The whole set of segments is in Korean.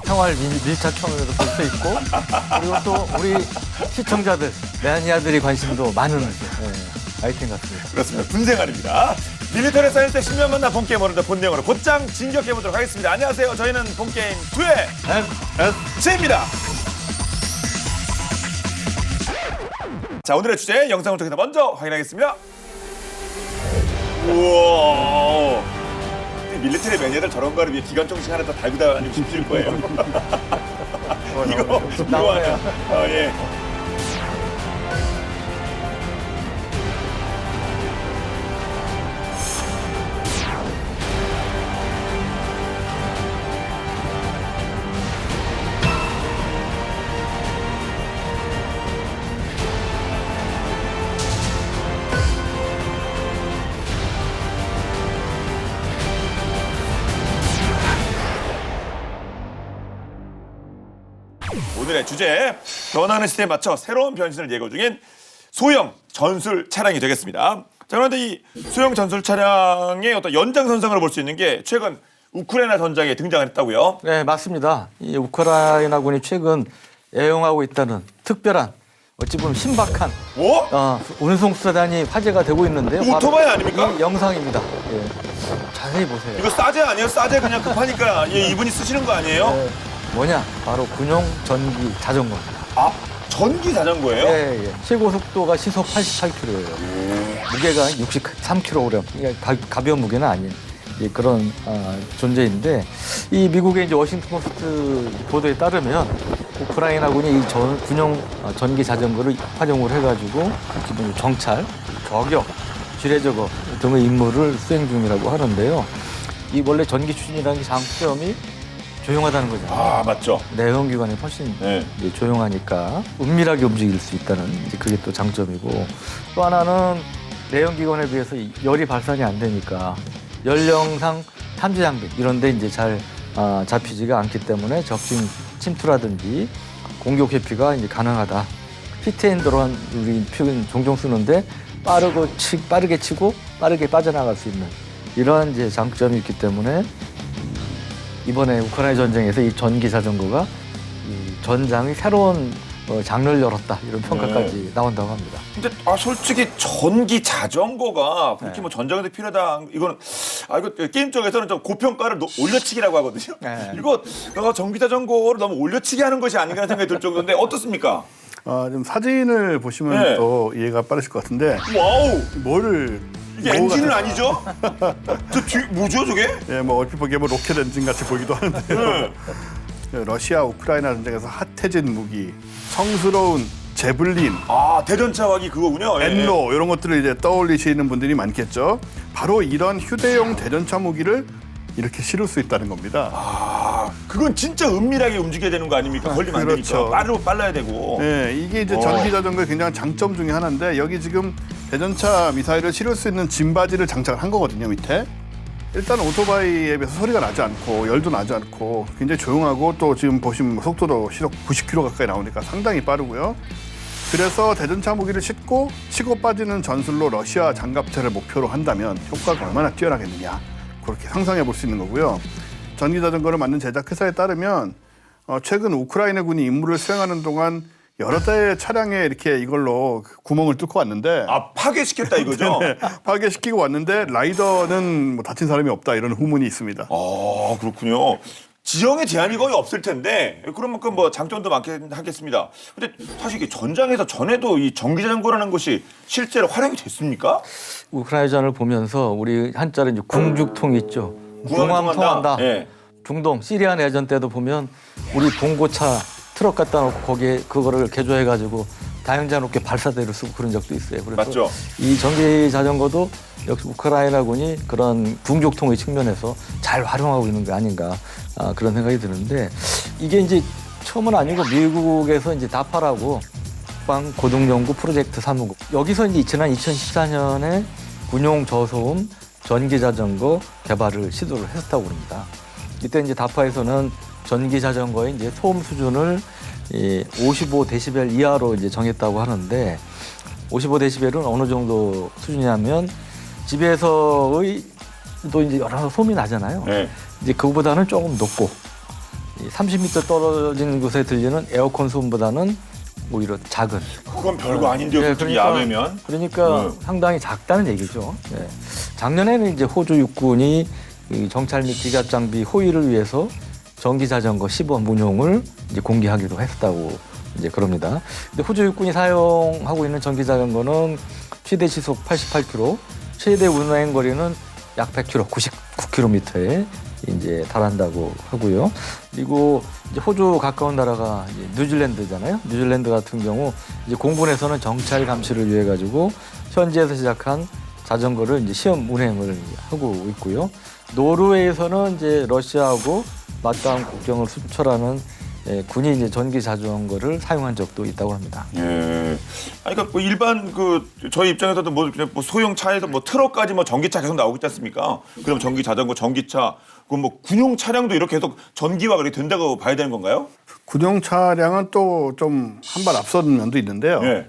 생활 밀착형으로 볼 수 있고 그리고 또 우리 시청자들, 매니아들이 관심도 많은 아이템 같습니다. 그렇습니다. 군생활입니다. 밀리터리 사이언스의 10년 만나 본게임 오늘도 본 내용으로 곧장 진격해보도록 하겠습니다. 안녕하세요. 저희는 본게임 2의 MC입니다. 자, 오늘의 주제 영상을 통해서 먼저 확인하겠습니다. 우와. 밀리터리 매니아들 저런 거를 위해 기관총식 하나 더 달고 다니고 싶을 거예요. 이거 나오네요. 예. 오늘의 주제, 변하는 시대에 맞춰 새로운 변신을 예고 중인 소형 전술 차량이 되겠습니다. 자, 그런데 이 소형 전술 차량의 어떤 연장선상으로 볼 수 있는 게 최근 우크라이나 전장에 등장했다고요? 네, 맞습니다. 이 우크라이나군이 최근 애용하고 있다는 특별한 어찌 보면 신박한 운송수단이 화제가 되고 있는데요. 이거 오토바이 아닙니까? 이 영상입니다. 예. 자세히 보세요. 이거 싸제 아니에요? 싸제 그냥 급하니까 이분이 쓰시는 거 아니에요? 네. 뭐냐? 바로 군용 전기 자전거입니다. 아, 전기 자전거예요? 예. 최고 속도가 시속 88km예요. 무게가 63kg. 그러니까 가벼운 무게는 아닌 그런 존재인데, 이 미국의 이제 워싱턴 포스트 보도에 따르면 우크라이나군이 이 군용 전기 자전거를 활용을 해가지고 기본 정찰, 저격, 지뢰 저거 등의 임무를 수행 중이라고 하는데요. 이 원래 전기 추진이라는 장점이 조용하다는 거잖아요. 아, 맞죠. 내연기관이 훨씬 이제 조용하니까 은밀하게 움직일 수 있다는 이제 그게 또 장점이고, 또 하나는 내연기관에 비해서 열이 발산이 안 되니까 연령상 탐지 장비 이런 데 이제 잘 잡히지가 않기 때문에 적진 침투라든지 공격 회피가 이제 가능하다. 피트엔드로한 우리 표현 종종 쓰는데 빠르게 치고 빠르게 빠져나갈 수 있는 이러한 이제 장점이 있기 때문에 이번에 우크라이나 전쟁에서 이 전기 자전거가 이 전장의 새로운 장르를 열었다 이런 평가까지 나온다고 합니다. 근데 솔직히 전기 자전거가 그렇게 뭐 전장에서 필요하다 이거는 이거 게임 쪽에서는 좀 고평가를 올려치기라고 하거든요. 네. 이거 전기 자전거를 너무 올려치기 하는 것이 아닌가 생각이 들 정도인데 어떻습니까? 좀 사진을 보시면 또 이해가 빠르실 것 같은데. 와우. 이게 뭐 엔진은 아니죠? 뭐죠 저게? 예, 뭐 얼핏 보기에 뭐 로켓 엔진 같이 보이기도 하는데요. 러시아 우크라이나 전쟁에서 핫해진 무기, 성스러운 제블린, 대전차왕이 그거군요. 엔로 이런 것들을 이제 떠올리시는 분들이 많겠죠. 바로 이런 휴대용 대전차 무기를 이렇게 실을 수 있다는 겁니다. 그건 진짜 은밀하게 움직여야 되는 거 아닙니까? 걸리면 안 그렇죠. 되니까 빨라야 되고. 네, 이게 이제 전기 자전거의 굉장한 장점 중에 하나인데, 여기 지금 대전차 미사일을 실을 수 있는 짐바지를 장착을 한 거거든요, 밑에. 일단 오토바이에 비해서 소리가 나지 않고 열도 나지 않고 굉장히 조용하고, 또 지금 보시면 속도도 시속 90km 가까이 나오니까 상당히 빠르고요. 그래서 대전차 무기를 싣고 치고 빠지는 전술로 러시아 장갑차를 목표로 한다면 효과가 얼마나 뛰어나겠느냐, 그렇게 상상해 볼 수 있는 거고요. 전기 자전거를 만든 제작 회사에 따르면 최근 우크라이나군이 임무를 수행하는 동안 여러 대의 차량에 이렇게 이걸로 구멍을 뚫고 왔는데, 파괴시켰다 이거죠? 네, 파괴시키고 왔는데 라이더는 뭐 다친 사람이 없다 이런 후문이 있습니다. 그렇군요. 지형에 제한이 거의 없을 텐데 그런 만큼 뭐 장점도 많긴 하겠습니다. 근데 사실 이게 전장에서 전에도 이 전기 자전거라는 것이 실제로 활용이 됐습니까? 우크라이나전을 보면서 우리 한자로 이제 궁죽통 있죠. 궁함 통한다. 예. 중동 시리아 내전 때도 보면 우리 봉고차 트럭 갖다 놓고 거기에 그거를 개조해가지고 다용자 높게 발사대를 쓰고 그런 적도 있어요. 그래서 맞죠. 이 전기 자전거도 역시 우크라이나군이 그런 궁죽통의 측면에서 잘 활용하고 있는 게 아닌가 그런 생각이 드는데, 이게 이제 처음은 아니고 미국에서 이제 다파라고 국방 고등연구 프로젝트 사무국, 여기서 이제 지난 2014년에 군용 저소음 전기 자전거 개발을 시도를 했었다고 합니다. 이때 이제 다파에서는 전기 자전거의 이제 소음 수준을 55데시벨 이하로 이제 정했다고 하는데, 55데시벨은 어느 정도 수준이냐면 집에서의 또 이제 여러 소음이 나잖아요. 네. 이제 그거보다는 조금 높고, 이 30m 떨어진 곳에 들리는 에어컨 소음보다는 오히려 작은. 그건 별거 아닌데요. 네, 솔직히 야외면. 그러니까 상당히 작다는 얘기죠. 네. 작년에는 이제 호주 육군이 이 정찰 및 기갑 장비 호위를 위해서 전기 자전거 시범 운용을 이제 공개하기도 했다고 이제 그럽니다. 근데 호주 육군이 사용하고 있는 전기 자전거는 최대 시속 88km, 최대 운행 거리는 약 100km, 99km에 이제 달한다고 하고요. 그리고 이제 호주 가까운 나라가 이제 뉴질랜드잖아요. 뉴질랜드 같은 경우 이제 공군에서는 정찰 감시를 위해 가지고 현지에서 시작한 자전거를 이제 시험 운행을 하고 있고요. 노르웨이에서는 이제 러시아하고 맞닿은 국경을 순찰하는 군이 이제 전기 자전거를 사용한 적도 있다고 합니다. 예. 아니, 그러니까 뭐 일반 그 저희 입장에서도 뭐 그냥 뭐 소형 차에서 뭐 트럭까지 뭐 전기차 계속 나오고 있지 않습니까? 그럼 전기 자전거, 전기차, 그 뭐 군용 차량도 이렇게 계속 전기화 그렇게 된다고 봐야 되는 건가요? 군용 차량은 또 좀 한 발 앞서는 면도 있는데요. 예.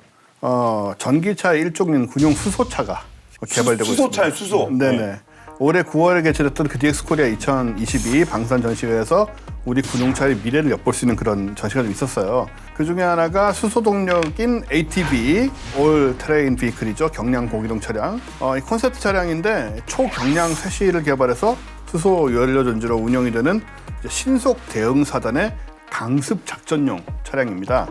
전기차의 일종인 군용 수소차가 개발되고 수소차예요, 있습니다. 수소. 네네. 네. 올해 9월에 개최됐던 그 DX 코리아 2022 방산 전시회에서 우리 군용차의 미래를 엿볼 수 있는 그런 전시가 좀 있었어요. 그 중에 하나가 수소 동력인 ATV, 올 트레인 비클이죠. 경량 고기동 차량. 이 콘셉트 차량인데 초경량 쇄실을 개발해서 수소 연료 전지로 운영이 되는 이제 신속 대응 사단의 강습 작전용 차량입니다.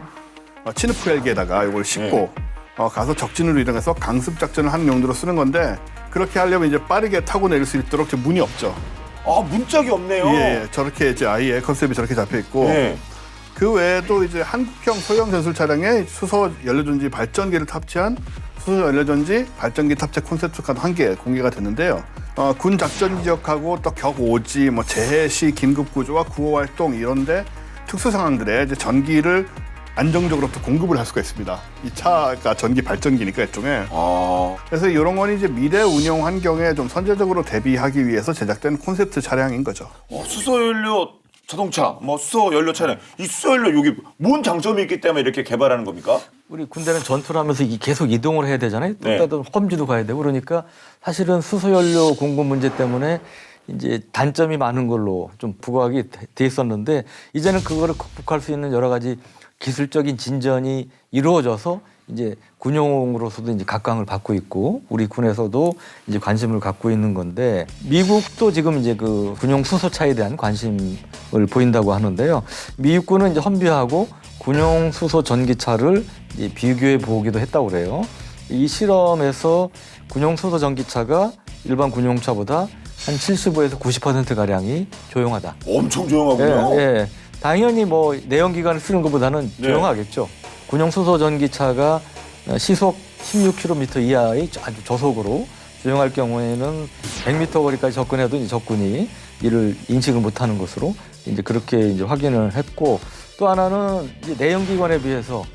치누프 헬기에다가 이걸 싣고 가서 적진으로 이동해서 강습 작전을 하는 용도로 쓰는 건데 그렇게 하려면 이제 빠르게 타고 내릴 수 있도록 문이 없죠. 아, 문짝이 없네요. 예, 저렇게 이제 아예 컨셉이 저렇게 잡혀 있고 예. 그 외에도 이제 한국형 소형 전술 차량에 수소 연료전지 발전기를 탑재한 수소 연료전지 발전기 탑재 콘셉트카도 한 개 공개가 됐는데요. 군 작전 지역하고 또 격오지, 뭐 재해 시 긴급 구조와 구호 활동 이런데 특수 상황들에 이제 전기를 안정적으로 또 공급을 할 수가 있습니다. 이 차가 전기 발전기니까 일종의. 그래서 이런 건 이제 미래 운영 환경에 좀 선제적으로 대비하기 위해서 제작된 콘셉트 차량인 거죠. 수소연료 자동차, 뭐 수소연료 차량, 이 수소연료 여기 뭔 장점이 있기 때문에 이렇게 개발하는 겁니까? 우리 군대는 전투를 하면서 계속 이동을 해야 되잖아요. 네. 또 험지도 가야 되고 그러니까 사실은 수소연료 공급 문제 때문에 이제 단점이 많은 걸로 좀 부각이 돼 있었는데 이제는 그거를 극복할 수 있는 여러 가지 기술적인 진전이 이루어져서 이제 군용으로서도 이제 각광을 받고 있고 우리 군에서도 이제 관심을 갖고 있는 건데 미국도 지금 이제 그 군용 수소차에 대한 관심을 보인다고 하는데요. 미국군은 이제 험비하고 군용 수소 전기차를 이제 비교해 보기도 했다고 그래요. 이 실험에서 군용 수소 전기차가 일반 군용차보다 한 75에서 90% 가량이 조용하다. 엄청 조용하군요. 예, 예. 당연히 뭐 내연기관을 쓰는 것보다는 네. 조용하겠죠. 군용 수소 전기차가 시속 16km 이하의 아주 저속으로 주행할 경우에는 100m 거리까지 접근해도 이제 적군이 이를 인식을 못하는 것으로 이제 그렇게 이제 확인을 했고 또 하나는 이제 내연기관에 비해서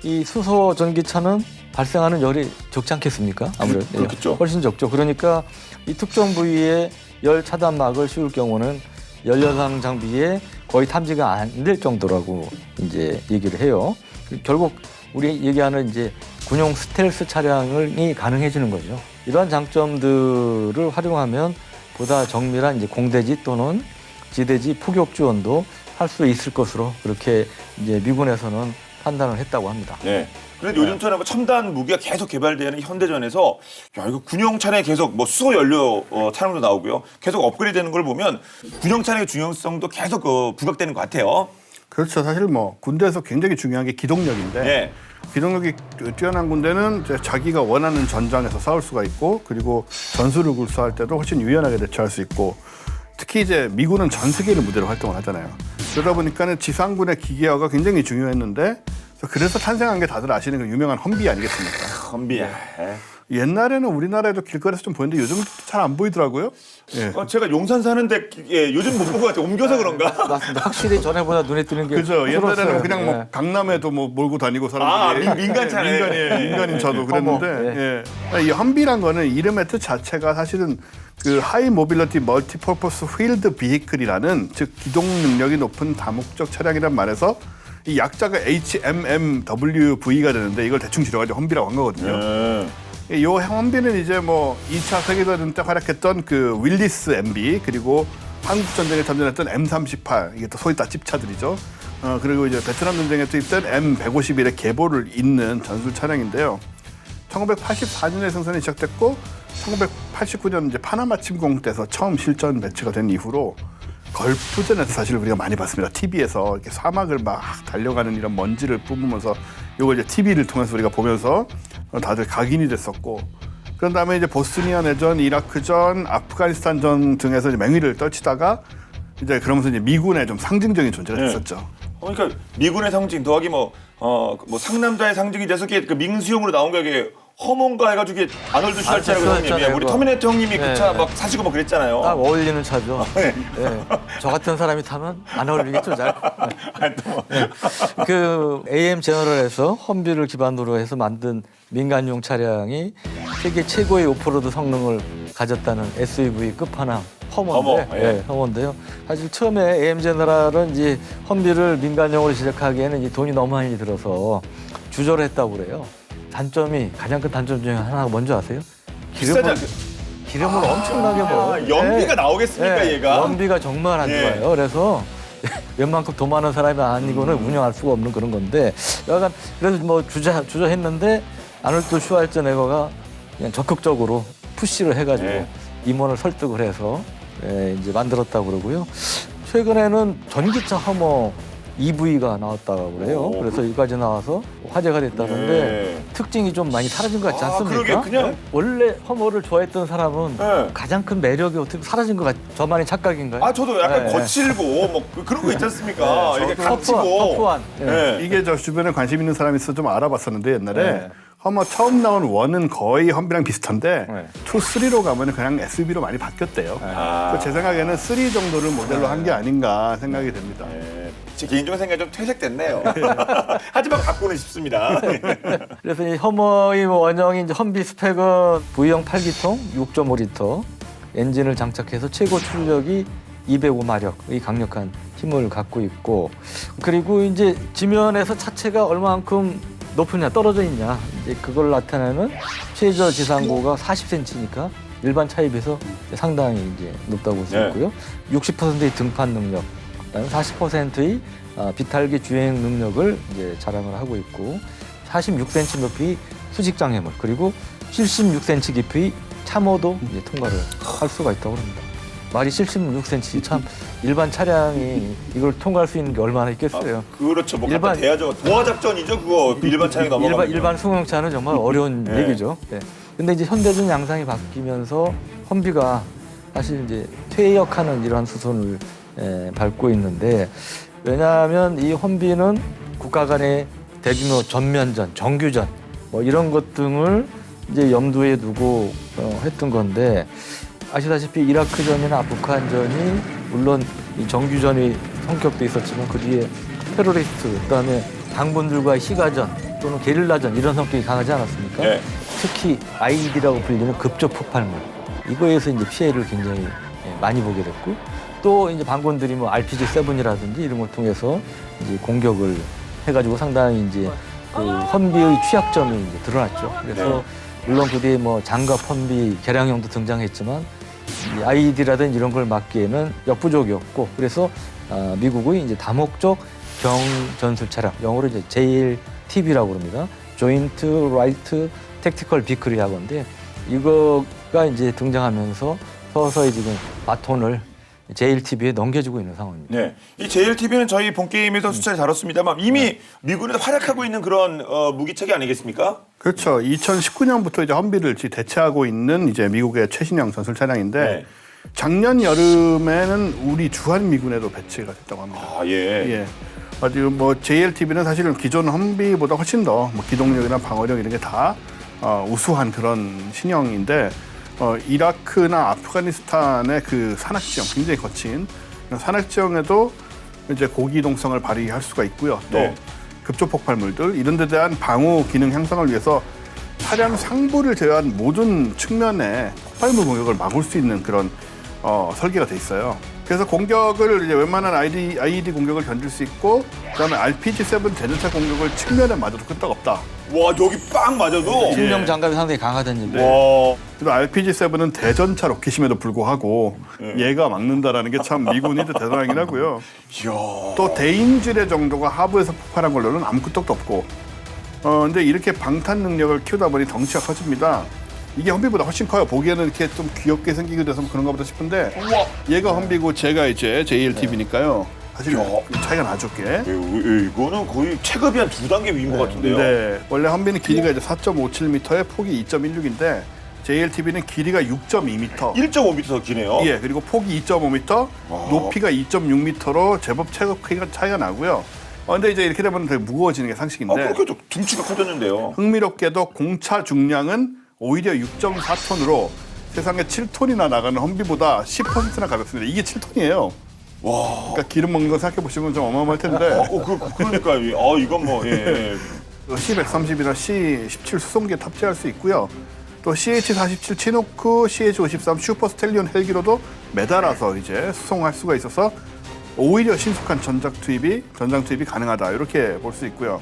이 수소 전기차는 발생하는 열이 적지 않겠습니까? 아무래도 그렇겠죠. 훨씬 적죠. 그러니까 이 특정 부위에 열 차단막을 씌울 경우는 연료상 장비에 거의 탐지가 안 될 정도라고 이제 얘기를 해요. 결국 우리 얘기하는 이제 군용 스텔스 차량이 가능해지는 거죠. 이러한 장점들을 활용하면 보다 정밀한 이제 공대지 또는 지대지 포격 지원도 할 수 있을 것으로 그렇게 이제 미군에서는 판단을 했다고 합니다. 네. 그런데 요즘처럼 첨단 무기가 계속 개발되는 현대전에서 야 이거 군용 차량에 계속 뭐 수소 연료 차량도 나오고요. 계속 업그레이드되는 걸 보면 군용 차량의 중요성도 계속 부각되는 것 같아요. 그렇죠. 사실 뭐 군대에서 굉장히 중요한 게 기동력인데 네. 기동력이 뛰어난 군대는 이제 자기가 원하는 전장에서 싸울 수가 있고 그리고 전술을 굴수할 때도 훨씬 유연하게 대처할 수 있고 특히 이제 미군은 전 세계를 무대로 활동을 하잖아요. 그러다 보니까는 지상군의 기계화가 굉장히 중요했는데 그래서 탄생한 게 다들 아시는 그 유명한 험비 아니겠습니까? 험비. 옛날에는 우리나라에도 길거리에서 좀 보이는데 요즘은 잘 안 보이더라고요. 예. 제가 용산 사는데 요즘 못 본 것 같아요. 옮겨서 그런가? 맞습니다. 확실히 전에보다 눈에 띄는 게 그죠. 옛날에는 부드럽어요. 그냥 뭐 네. 강남에도 뭐 몰고 다니고 사람들이 민간차네. 민간인 차도 그랬는데 이 험비란 거는 이름의 뜻 자체가 사실은 그 하이 모빌리티 멀티퍼포스 휠드 비히클이라는 즉 기동 능력이 높은 다목적 차량이란 말에서 이 약자가 HMMWV가 되는데 이걸 대충 줄여가지고 험비라고 한 거거든요. 이 험비는 이제 뭐 2차 세계대전 때 활약했던 그 윌리스 MB 그리고 한국 전쟁에 참전했던 M38 이게 또 소위 따집차들이죠. 그리고 이제 베트남 전쟁에 투입된 M151의 계보를 잇는 전술 차량인데요. 1984년에 생산이 시작됐고 1989년 이제 파나마 침공 때서 처음 실전 배치가 된 이후로 걸프전에서 사실 우리가 많이 봤습니다. TV에서 이렇게 사막을 막 달려가는 이런 먼지를 뿜으면서 이걸 이제 TV를 통해서 우리가 보면서 다들 각인이 됐었고, 그런 다음에 이제 보스니아 내전, 이라크전, 아프가니스탄전 등에서 이제 맹위를 떨치다가 이제 그러면서 이제 미군의 좀 상징적인 존재가 됐었죠. 그러니까 미군의 상징 더하기 뭐 상남자의 상징이 돼서 그 민수용으로 나온 거 이게 허몬가 해가지고 이게 아놀드 슈왈츠네거 형님이 썼잖아요, 우리 그거. 터미네이터 형님이 그 네. 차 막 사시고 막 그랬잖아요. 딱 어울리는 차죠. 네. 네. 저 같은 사람이 타면 안 어울리겠죠, 잘. 아니, 또. 그 AM 제너럴에서 험비를 기반으로 해서 만든 민간용 차량이 세계 최고의 오프로드 성능을 가졌다는 SUV 끝판왕 허머인데, 허머, 예. 허머인데요. 사실 처음에 AM 제너럴은 이제 험비를 민간용으로 시작하기에는 이제 돈이 너무 많이 들어서 주저를 했다고 그래요. 단점이 가장 큰 단점 중에 하나가 뭔지 아세요? 비싸지 않 기름을 엄청나게 먹어요. 연비가 나오겠습니까 얘가? 연비가 정말 안 예. 좋아요. 그래서 웬만큼 돈 많은 사람이 아니고는 운영할 수가 없는 그런 건데, 약간 그래서 뭐 주저했는데 아놀드 슈왈츠네거가 그냥 적극적으로 푸시를 해가지고 예. 임원을 설득을 해서 이제 만들었다고 그러고요. 최근에는 전기차 허머 EV가 나왔다고 그래요. 오, 그래서 여기까지 나와서 화제가 됐다는데 예. 특징이 좀 많이 사라진 것 같지 아, 않습니까? 그러게, 그냥- 원래 허머를 좋아했던 사람은 예. 가장 큰 매력이 어떻게 사라진 것 같? 저만의 착각인가요? 아 저도 약간 네. 거칠고 뭐 그런 거 있지 않습니까? 이렇게 갇히고. 터프한. 예. 이게 저 주변에 관심 있는 사람이 있어 좀 알아봤었는데 옛날에 네. 허머 처음 나온 원은 거의 험비랑 비슷한데 네. 2, 3로 가면 그냥 SUV로 많이 바뀌었대요. 아. 제 생각에는 3 정도를 모델로 한 게 아닌가 생각이 됩니다. 예. 제 개인적인 생각이 좀 퇴색됐네요. 하지만 갖고는 싶습니다. 그래서 이 허머의 원형이 이제 험비 스펙은 V형 8기통 6.5리터 엔진을 장착해서 최고 출력이 205마력의 강력한 힘을 갖고 있고, 그리고 이제 지면에서 차체가 얼마만큼 높으냐 떨어져 있냐 이제 그걸 나타내는 최저 지상고가 40cm니까 일반 차에 비해서 상당히 이제 높다고 볼 수 네. 있고요. 60%의 등판 능력, 그다음에 40%의 비탈기 주행 능력을 이제 자랑을 하고 있고, 46cm 높이 수직 장애물, 그리고 76cm 깊이의 참호도 이제 통과를 할 수가 있다고 합니다. 말이 76cm 참 일반 차량이 이걸 통과할 수 있는 게 얼마나 있겠어요. 그렇죠. 뭐 일반- 일반 대야죠. 도하 작전이죠. 그거 일반 차량 넘어가면. 일반 승용차는 정말 어려운 네. 얘기죠. 네. 근데 이제 현대전 양상이 바뀌면서 험비가 사실 이제 퇴역하는 이러한 수순을 밟고 있는데, 왜냐하면 이 험비는 국가 간의 대규모 전면전, 정규전 뭐 이런 것 등을 이제 염두에 두고 했던 건데, 아시다시피 이라크전이나 아프간전이 물론 이 정규전의 성격도 있었지만 그 뒤에 테러리스트, 그다음에 당군들과의 시가전 또는 게릴라전 이런 성격이 강하지 않았습니까? 네. 특히 IED라고 불리는 급적 폭발물, 이거에서 이제 피해를 굉장히 많이 보게 됐고, 또 이제 반군들이 뭐 RPG-7이라든지 이런 걸 통해서 이제 공격을 해가지고 상당히 이제 그 험비의 취약점이 이제 드러났죠. 그래서 물론 그 뒤에 뭐 장갑 험비 개량형도 등장했지만 이 IED라든지 이런 걸 막기에는 역부족이었고, 그래서 미국의 이제 다목적 경전술 차량, 영어로 이제 JLTB라고 합니다. Joint Light Tactical Vehicle이라고 하는데, 이거가 이제 등장하면서 서서히 지금 바톤을 JLTB에 넘겨주고 있는 상황입니다. 네. 이 JLTB는 저희 본 게임에서 수차례 다뤘습니다만 이미 미군에서 활약하고 있는 그런 무기체계 아니겠습니까? 그렇죠. 2019년부터 이제 험비를 대체하고 있는 이제 미국의 최신형 전술 차량인데 네. 작년 여름에는 우리 주한 미군에도 배치가 됐다고 합니다. 아 예. 예. 아주 뭐 JLTB는 사실은 기존 험비보다 훨씬 더 뭐 기동력이나 방어력 이런 게 다 우수한 그런 신형인데, 이라크나 아프가니스탄의 그 산악 지형, 굉장히 거친 산악 지형에도 이제 고기동성을 발휘할 수가 있고요. 또 네. 급조 폭발물들 이런 데 대한 방어 기능 향상을 위해서 차량 상부를 제외한 모든 측면에 폭발물 공격을 막을 수 있는 그런 설계가 돼 있어요. 그래서 공격을 이제 웬만한 IED 공격을 견딜 수 있고 그다음에 RPG-7 대전차 공격을 측면에 맞아도 끄떡없다. 와 여기 빵 맞아도. 중령 장갑이 상당히 강하다는 얘기. 와. 그리고 RPG-7은 대전차 로켓임에도 불구하고 얘가 막는다라는 게 참 미군이 대단하긴 하고요. 이야. 또 대인지뢰 정도가 하부에서 폭발한 걸로는 아무 끄떡도 없고 근데 이렇게 방탄 능력을 키우다 보니 덩치가 커집니다. 이게 험비보다 훨씬 커요. 보기에는 이렇게 좀 귀엽게 생기게 돼서 그런가 보다 싶은데 우와. 얘가 험비고 제가 이제 JLTV니까요. 사실 차이가 나죠, 꽤. 이거는 거의 체급이 한 2단계 위인 것 같은데요. 네, 원래 험비는 길이가 이제 4.57m에 폭이 2.16인데 JLTV는 길이가 6.2m. 1.5m 더 기네요. 예, 그리고 폭이 2.5m, 높이가 2.6m로 제법 체급 차이가 나고요. 근데 이제 이렇게 되면 되게 무거워지는 게 상식인데. 그렇게 둥치가 커졌는데요. 흥미롭게도 공차 중량은 오히려 6.4톤으로 세상에 7톤이나 나가는 험비보다 10%나 가볍습니다. 이게 7톤이에요. 와. 그러니까 기름 먹는 거 생각해 보시면 좀 어마어마할 텐데. 그러니까요. 이건 뭐 예. C-130이나 C-17 수송기에 탑재할 수 있고요. 또 CH-47 치노크, CH-53 슈퍼 스텔리온 헬기로도 매달아서 이제 수송할 수가 있어서 오히려 신속한 전장 투입이 가능하다 이렇게 볼 수 있고요.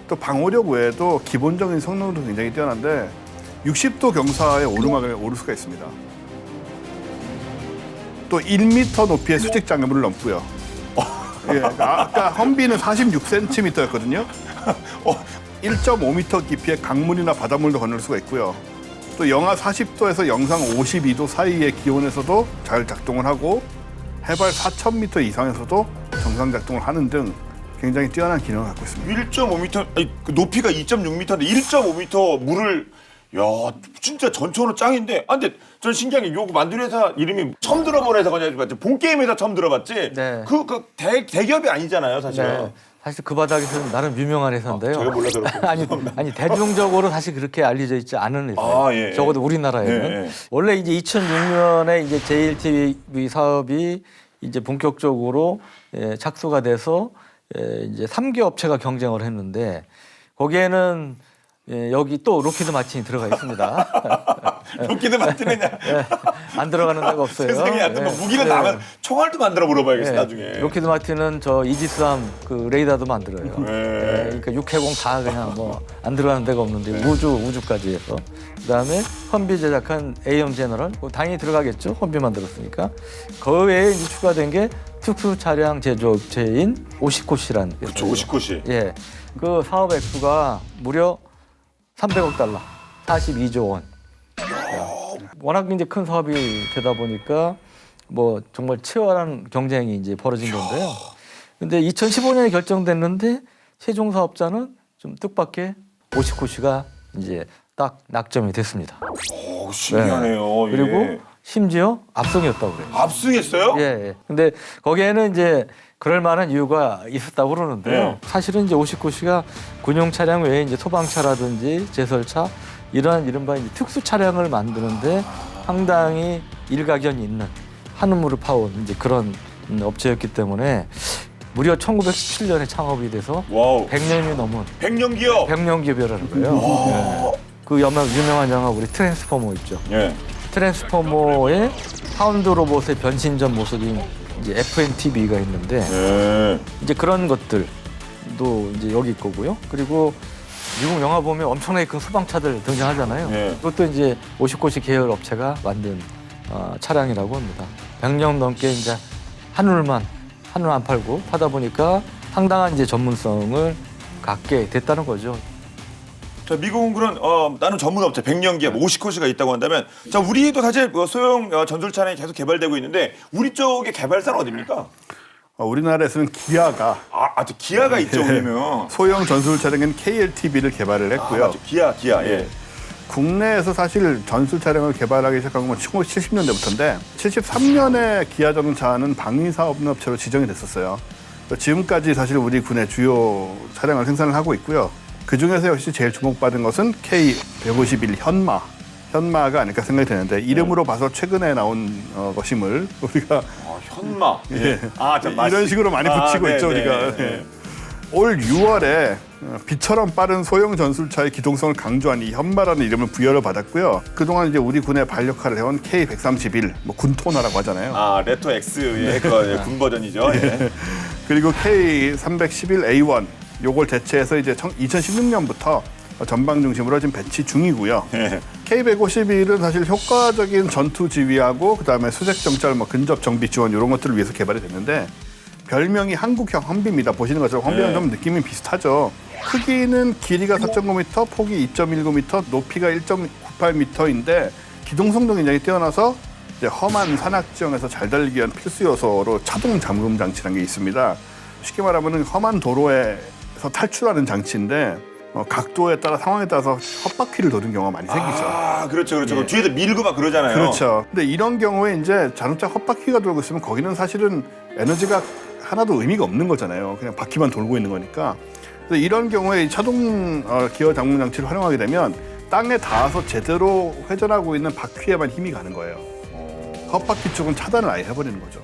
또 방호력 외에도 기본적인 성능도 굉장히 뛰어난데 60도 경사의 오르막을 오를 수가 있습니다. 또 1m 높이의 수직 장애물을 넘고요. 예, 아까 험비는 46cm였거든요. 1.5m 깊이의 강물이나 바닷물도 건널 수가 있고요. 또 영하 40도에서 영상 52도 사이의 기온에서도 잘 작동을 하고 해발 4,000m 이상에서도 정상 작동을 하는 등 굉장히 뛰어난 기능을 갖고 있습니다. 1.5m, 아니 그 높이가 2.6m인데 1.5m 물을 야 진짜 전초는 짱인데. 근데 전 신기한 게 요거 만든 회사 이름이 처음 들어본 회사가 아니라 본 게임 회사 처음 들어봤지. 네. 대기업이 아니잖아요, 사실. 네. 사실 그 바닥에서는 나름 유명한 회사인데요. 제가 몰라서 그렇군요. 아니 대중적으로 사실 그렇게 알려져 있지 않은 회사예요. 예. 적어도 우리나라에는. 예. 원래 이제 2006년에 이제 JLTV 사업이 이제 본격적으로 착수가 돼서 이제 3개 업체가 경쟁을 했는데 거기에는 여기 또 로키드 마틴이 들어가 있습니다. 로키드 마틴이냐? 안 들어가는 데가 없어요. 세상에 하여튼 뭐 무기가 나면 총알도 만들어 물어봐야겠어 나중에. 로키드 마틴은 저 이지스함 그 레이더도 만들어요. 그러니까 육해공 다 그냥 뭐 안 들어가는 데가 없는데 우주까지 해서. 그다음에 험비 제작한 A형 제너럴 당연히 들어가겠죠. 험비 만들었으니까. 그 외에 이제 추가된 게 특수 차량 제조업체인 오시코시라는. 그렇죠, 오시코시. 예, 그 사업 액수가 무려 300억 달러, 42조 원. 워낙 이제 큰 사업이 되다 보니까 뭐 정말 치열한 경쟁이 이제 벌어진 건데요. 근데 2015년에 결정됐는데 최종 사업자는 좀 뜻밖의 오시코시가 이제 딱 낙점이 됐습니다. 신기하네요. 네. 그리고 심지어 압승이었다고 그래요. 압승했어요? 예. 근데 거기에는 이제 그럴 만한 이유가 있었다고 그러는데요. 네. 사실은 이제 오시코시가 군용 차량 외에 이제 소방차라든지 제설차 이러한 이른바 이제 특수 차량을 만드는데 상당히 일가견이 있는 한우물을 파온 이제 그런 업체였기 때문에 무려 1917년에 창업이 돼서 와우. 100년이 넘은 100년 기업. 100년 기업이라는 거예요. 예. 그 유명한 영화 우리 트랜스포머 있죠. 예. 트랜스포머의 파운드 로봇의 변신전 모습인 이제 FNTV가 있는데 예. 이제 그런 것들도 이제 여기 거고요. 그리고 미국 영화 보면 엄청나게 큰 소방차들 등장하잖아요. 네. 그것도 이제 오시코시 계열 업체가 만든 차량이라고 합니다. 100년 넘게 이제 한울 안 팔고 하다 보니까 상당한 이제 전문성을 갖게 됐다는 거죠. 자, 미국은 그런 나는 전문 업체 100년 기업 오시코시가 있다고 한다면 자, 우리도 사실 소형 전술 차량이 계속 개발되고 있는데 우리 쪽의 개발사는 어디입니까? 우리나라에서는 기아가 저 기아가 있죠, 그러면. 소형 전술 차량인 KLTB를 개발을 했고요. 맞죠. 기아. 예. 국내에서 사실 전술 차량을 개발하기 시작한 건 1970년대부터인데 73년에 기아 자동차는 방위사업업체로 지정이 됐었어요. 지금까지 사실 우리 군의 주요 차량을 생산을 하고 있고요. 그중에서 역시 제일 주목받은 것은 K151 현마가 아닐까 생각이 되는데 이름으로 봐서 최근에 나온 것임을 우리가 현마. 예. 저 이런 식으로 많이 붙이고 있죠, 네, 우리가. 네. 올 6월에 비처럼 빠른 소형 전술차의 기동성을 강조한 이 현마라는 이름을 부여를 받았고요. 그동안 이제 우리 군의 반역할을 해온 K131, 뭐 군토나라고 하잖아요. 아 레토 X의 그 군 버전이죠. 예. 그리고 K311A1 요걸 대체해서 이제 2016년부터 전방 중심으로 지금 배치 중이고요. 예. K151은 사실 효과적인 전투 지휘하고 그다음에 수색 정찰, 뭐 근접 정비 지원 이런 것들을 위해서 개발이 됐는데 별명이 한국형 험비입니다. 보시는 것처럼 험비랑 좀 느낌이 비슷하죠. 크기는 길이가 4.9m, 폭이 2.19m, 높이가 1.98m인데 기동성도 굉장히 뛰어나서 이제 험한 산악 지형에서 잘 달리기 위한 필수 요소로 차동 잠금 장치라는 게 있습니다. 쉽게 말하면 험한 도로에서 탈출하는 장치인데 각도에 따라 상황에 따라서 헛바퀴를 도는 경우가 많이 생기죠. 아 그렇죠. 그럼 뒤에서 밀고 막 그러잖아요. 그렇죠. 근데 이런 경우에 이제 자동차 헛바퀴가 돌고 있으면 거기는 사실은 에너지가 하나도 의미가 없는 거잖아요. 그냥 바퀴만 돌고 있는 거니까. 그래서 이런 경우에 이 차동 기어 잠금 장치를 활용하게 되면 땅에 닿아서 제대로 회전하고 있는 바퀴에만 힘이 가는 거예요. 헛바퀴 쪽은 차단을 아예 해버리는 거죠.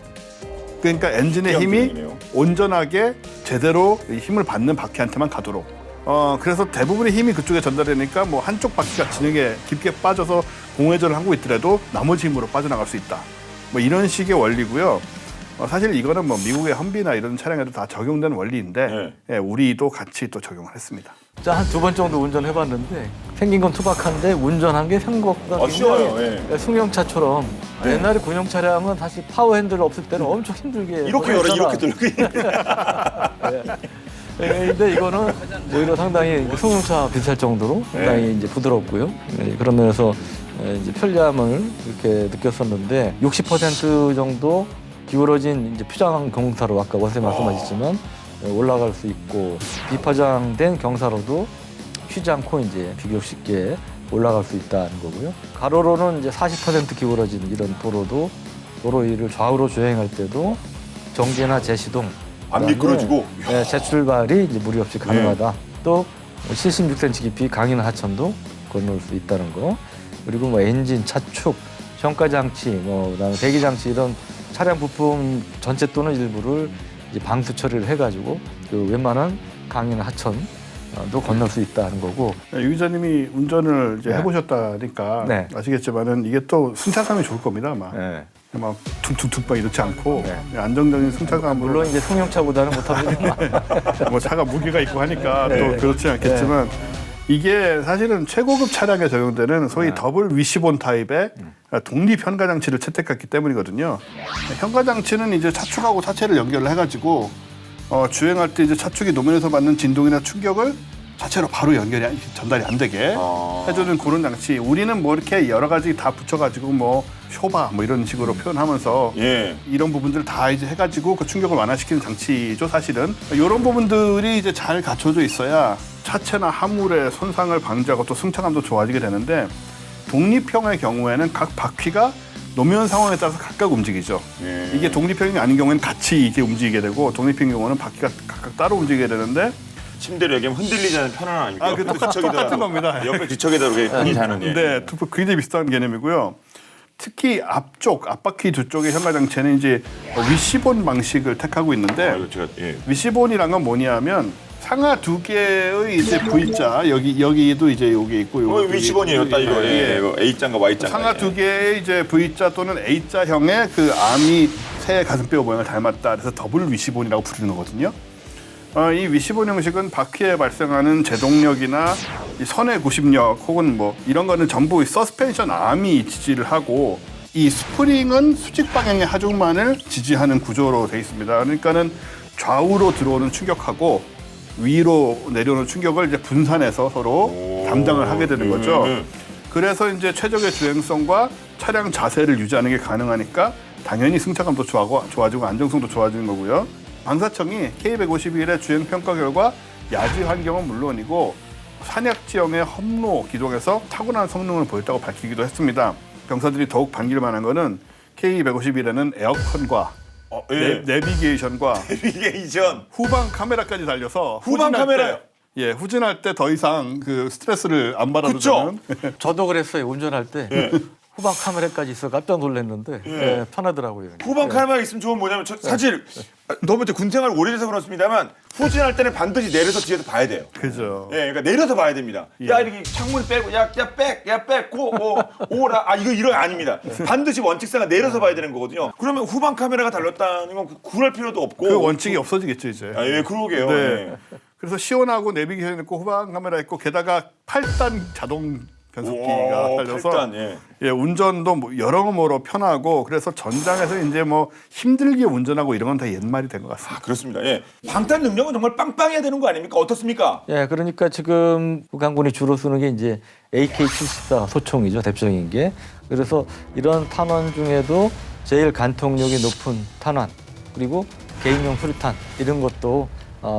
그러니까 엔진의 힘이 기능이네요. 온전하게 제대로 이 힘을 받는 바퀴한테만 가도록. 그래서 대부분의 힘이 그쪽에 전달되니까 뭐 한쪽 바퀴가 진흙에 깊게 빠져서 공회전을 하고 있더라도 나머지 힘으로 빠져나갈 수 있다. 뭐 이런 식의 원리고요. 사실 이거는 뭐 미국의 험비나 이런 차량에도 다 적용되는 원리인데 예, 우리도 같이 또 적용을 했습니다. 자, 한 2번 정도 운전해봤는데 생긴 건 투박한데 운전한 게 생각보다 쉬워요. 굉장히 승용차처럼 옛날에 군용 차량은 사실 파워 핸들 없을 때는 엄청 힘들게 이렇게 열어 이렇게 들고. 근데 이거는 오히려 상당히 승용차 비슷할 정도로 상당히 이제 부드럽고요. 그런 면에서 이제 편리함을 이렇게 느꼈었는데 60% 정도 기울어진 이제 표장 경사로 아까 원생 말씀하셨지만 올라갈 수 있고 비포장된 경사로도 휘지 않고 이제 비교적 쉽게 올라갈 수 있다는 거고요. 가로로는 이제 40% 기울어진 이런 도로도 도로 위를 좌우로 주행할 때도 정지나 재시동 안 미끄러지고. 네, 재출발이 이제 무리 없이 가능하다. 또 76cm 깊이 강인 하천도 건널 수 있다는 거. 그리고 뭐 엔진, 차축, 평가 장치, 뭐 그다음에 배기 장치 이런 차량 부품 전체 또는 일부를 이제 방수 처리를 해가지고 그 웬만한 강인 하천도 건널 수 있다는 거고. 유 기자님이 운전을 이제 해보셨다니까 네. 아시겠지만은 이게 또 승차감이 좋을 겁니다 아마. 네. 막 툭툭툭 막 이렇지 않고 네. 안정적인 승차감으로. 물론 이제 승용차보다는 못합니다. 뭐 차가 무게가 있고 하니까 네. 또 그렇지 않겠지만 이게 사실은 최고급 차량에 적용되는 소위 더블 위시본 타입의 독립 현가 장치를 채택했기 때문이거든요. 현가 장치는 이제 차축하고 차체를 연결을 해가지고 주행할 때 이제 차축이 노면에서 받는 진동이나 충격을 자체로 바로 전달이 안 되게 해주는 그런 장치. 우리는 뭐 이렇게 여러 가지 다 붙여가지고 뭐 쇼바 뭐 이런 식으로 표현하면서 이런 부분들을 다 이제 해가지고 그 충격을 완화시키는 장치죠 사실은. 이런 부분들이 이제 잘 갖춰져 있어야 차체나 하물의 손상을 방지하고 또 승차감도 좋아지게 되는데 독립형의 경우에는 각 바퀴가 노면 상황에 따라서 각각 움직이죠. 이게 독립형이 아닌 경우에는 같이 이게 움직이게 되고 독립형의 경우는 바퀴가 각각 따로 움직이게 되는데. 침대를 여기면 흔들리지 않는 편안 아닙니까? 아, 똑같은 겁니다. 옆에 뒤척에다 이렇게 흔히 자는. 네, 굉장히 비슷한 개념이고요. 특히 앞쪽, 앞바퀴 두 쪽의 현가 장치는 이제 위시본 방식을 택하고 있는데 위시본이란 건 뭐냐면 상하 두 개의 이제 V자 여기도 이제 여기 있고 위시본이에요, 딱 이거. 이거 A자인가 Y자. 상하 두 개의 이제 V자 또는 A자형의 그 암이 새 가슴뼈 모양을 닮았다. 그래서 더블 위시본이라고 부르는 거거든요. 이 위시본 형식은 바퀴에 발생하는 제동력이나 이 선의 구심력 혹은 뭐 이런 거는 전부 서스펜션 암이 지지를 하고 이 스프링은 수직 방향의 하중만을 지지하는 구조로 되어 있습니다. 그러니까는 좌우로 들어오는 충격하고 위로 내려오는 충격을 이제 분산해서 서로 담당을 하게 되는 거죠. 그래서 이제 최적의 주행성과 차량 자세를 유지하는 게 가능하니까 당연히 승차감도 좋아지고 안정성도 좋아지는 거고요. 방사청이 K151의 주행 평가 결과 야지 환경은 물론이고 산약 지형의 험로 기동에서 타고난 성능을 보였다고 밝히기도 했습니다. 병사들이 더욱 반길 만한 거는 K151에는 에어컨과 내비게이션과 후방 카메라까지 달려서 후방 카메라요? 예, 후진할 때 더 이상 그 스트레스를 안 받아도 되는. 저도 그랬어요 운전할 때. 후방 카메라까지 있어 깜짝 놀랐는데 예, 편하더라고요. 후방 카메라 있으면 좋은 뭐냐면 저 사실 너무 이제 군생활 오래돼서 그렇습니다만 후진할 때는 반드시 내려서 뒤에서 봐야 돼요. 그죠. 예, 그러니까 내려서 봐야 됩니다. 야 이렇게 창문을 빼고 야 빼고 오라 이거 아닙니다. 반드시 원칙상은 내려서 봐야 되는 거거든요. 그러면 후방 카메라가 달렸다는 건 그럴 필요도 없고 그 원칙이 없어지겠죠 이제. 아, 예, 그러게요. 네. 예. 그래서 시원하고 내비게이션 있고 후방 카메라 있고 게다가 8단 자동 변속기가 오, 달려서 8단, 예. 예, 운전도 뭐 여러모로 편하고 그래서 전장에서 이제 뭐 힘들게 운전하고 이런 건 다 옛말이 된 것 같습니다. 아, 그렇습니다. 예. 방탄 능력은 정말 빵빵해야 되는 거 아닙니까? 어떻습니까? 예, 그러니까 지금 북한군이 주로 쓰는 게 이제 AK-74 소총이죠, 대표적인 게. 그래서 이런 탄환 중에도 제일 간통력이 높은 탄환 그리고 개인용 수류탄 이런 것도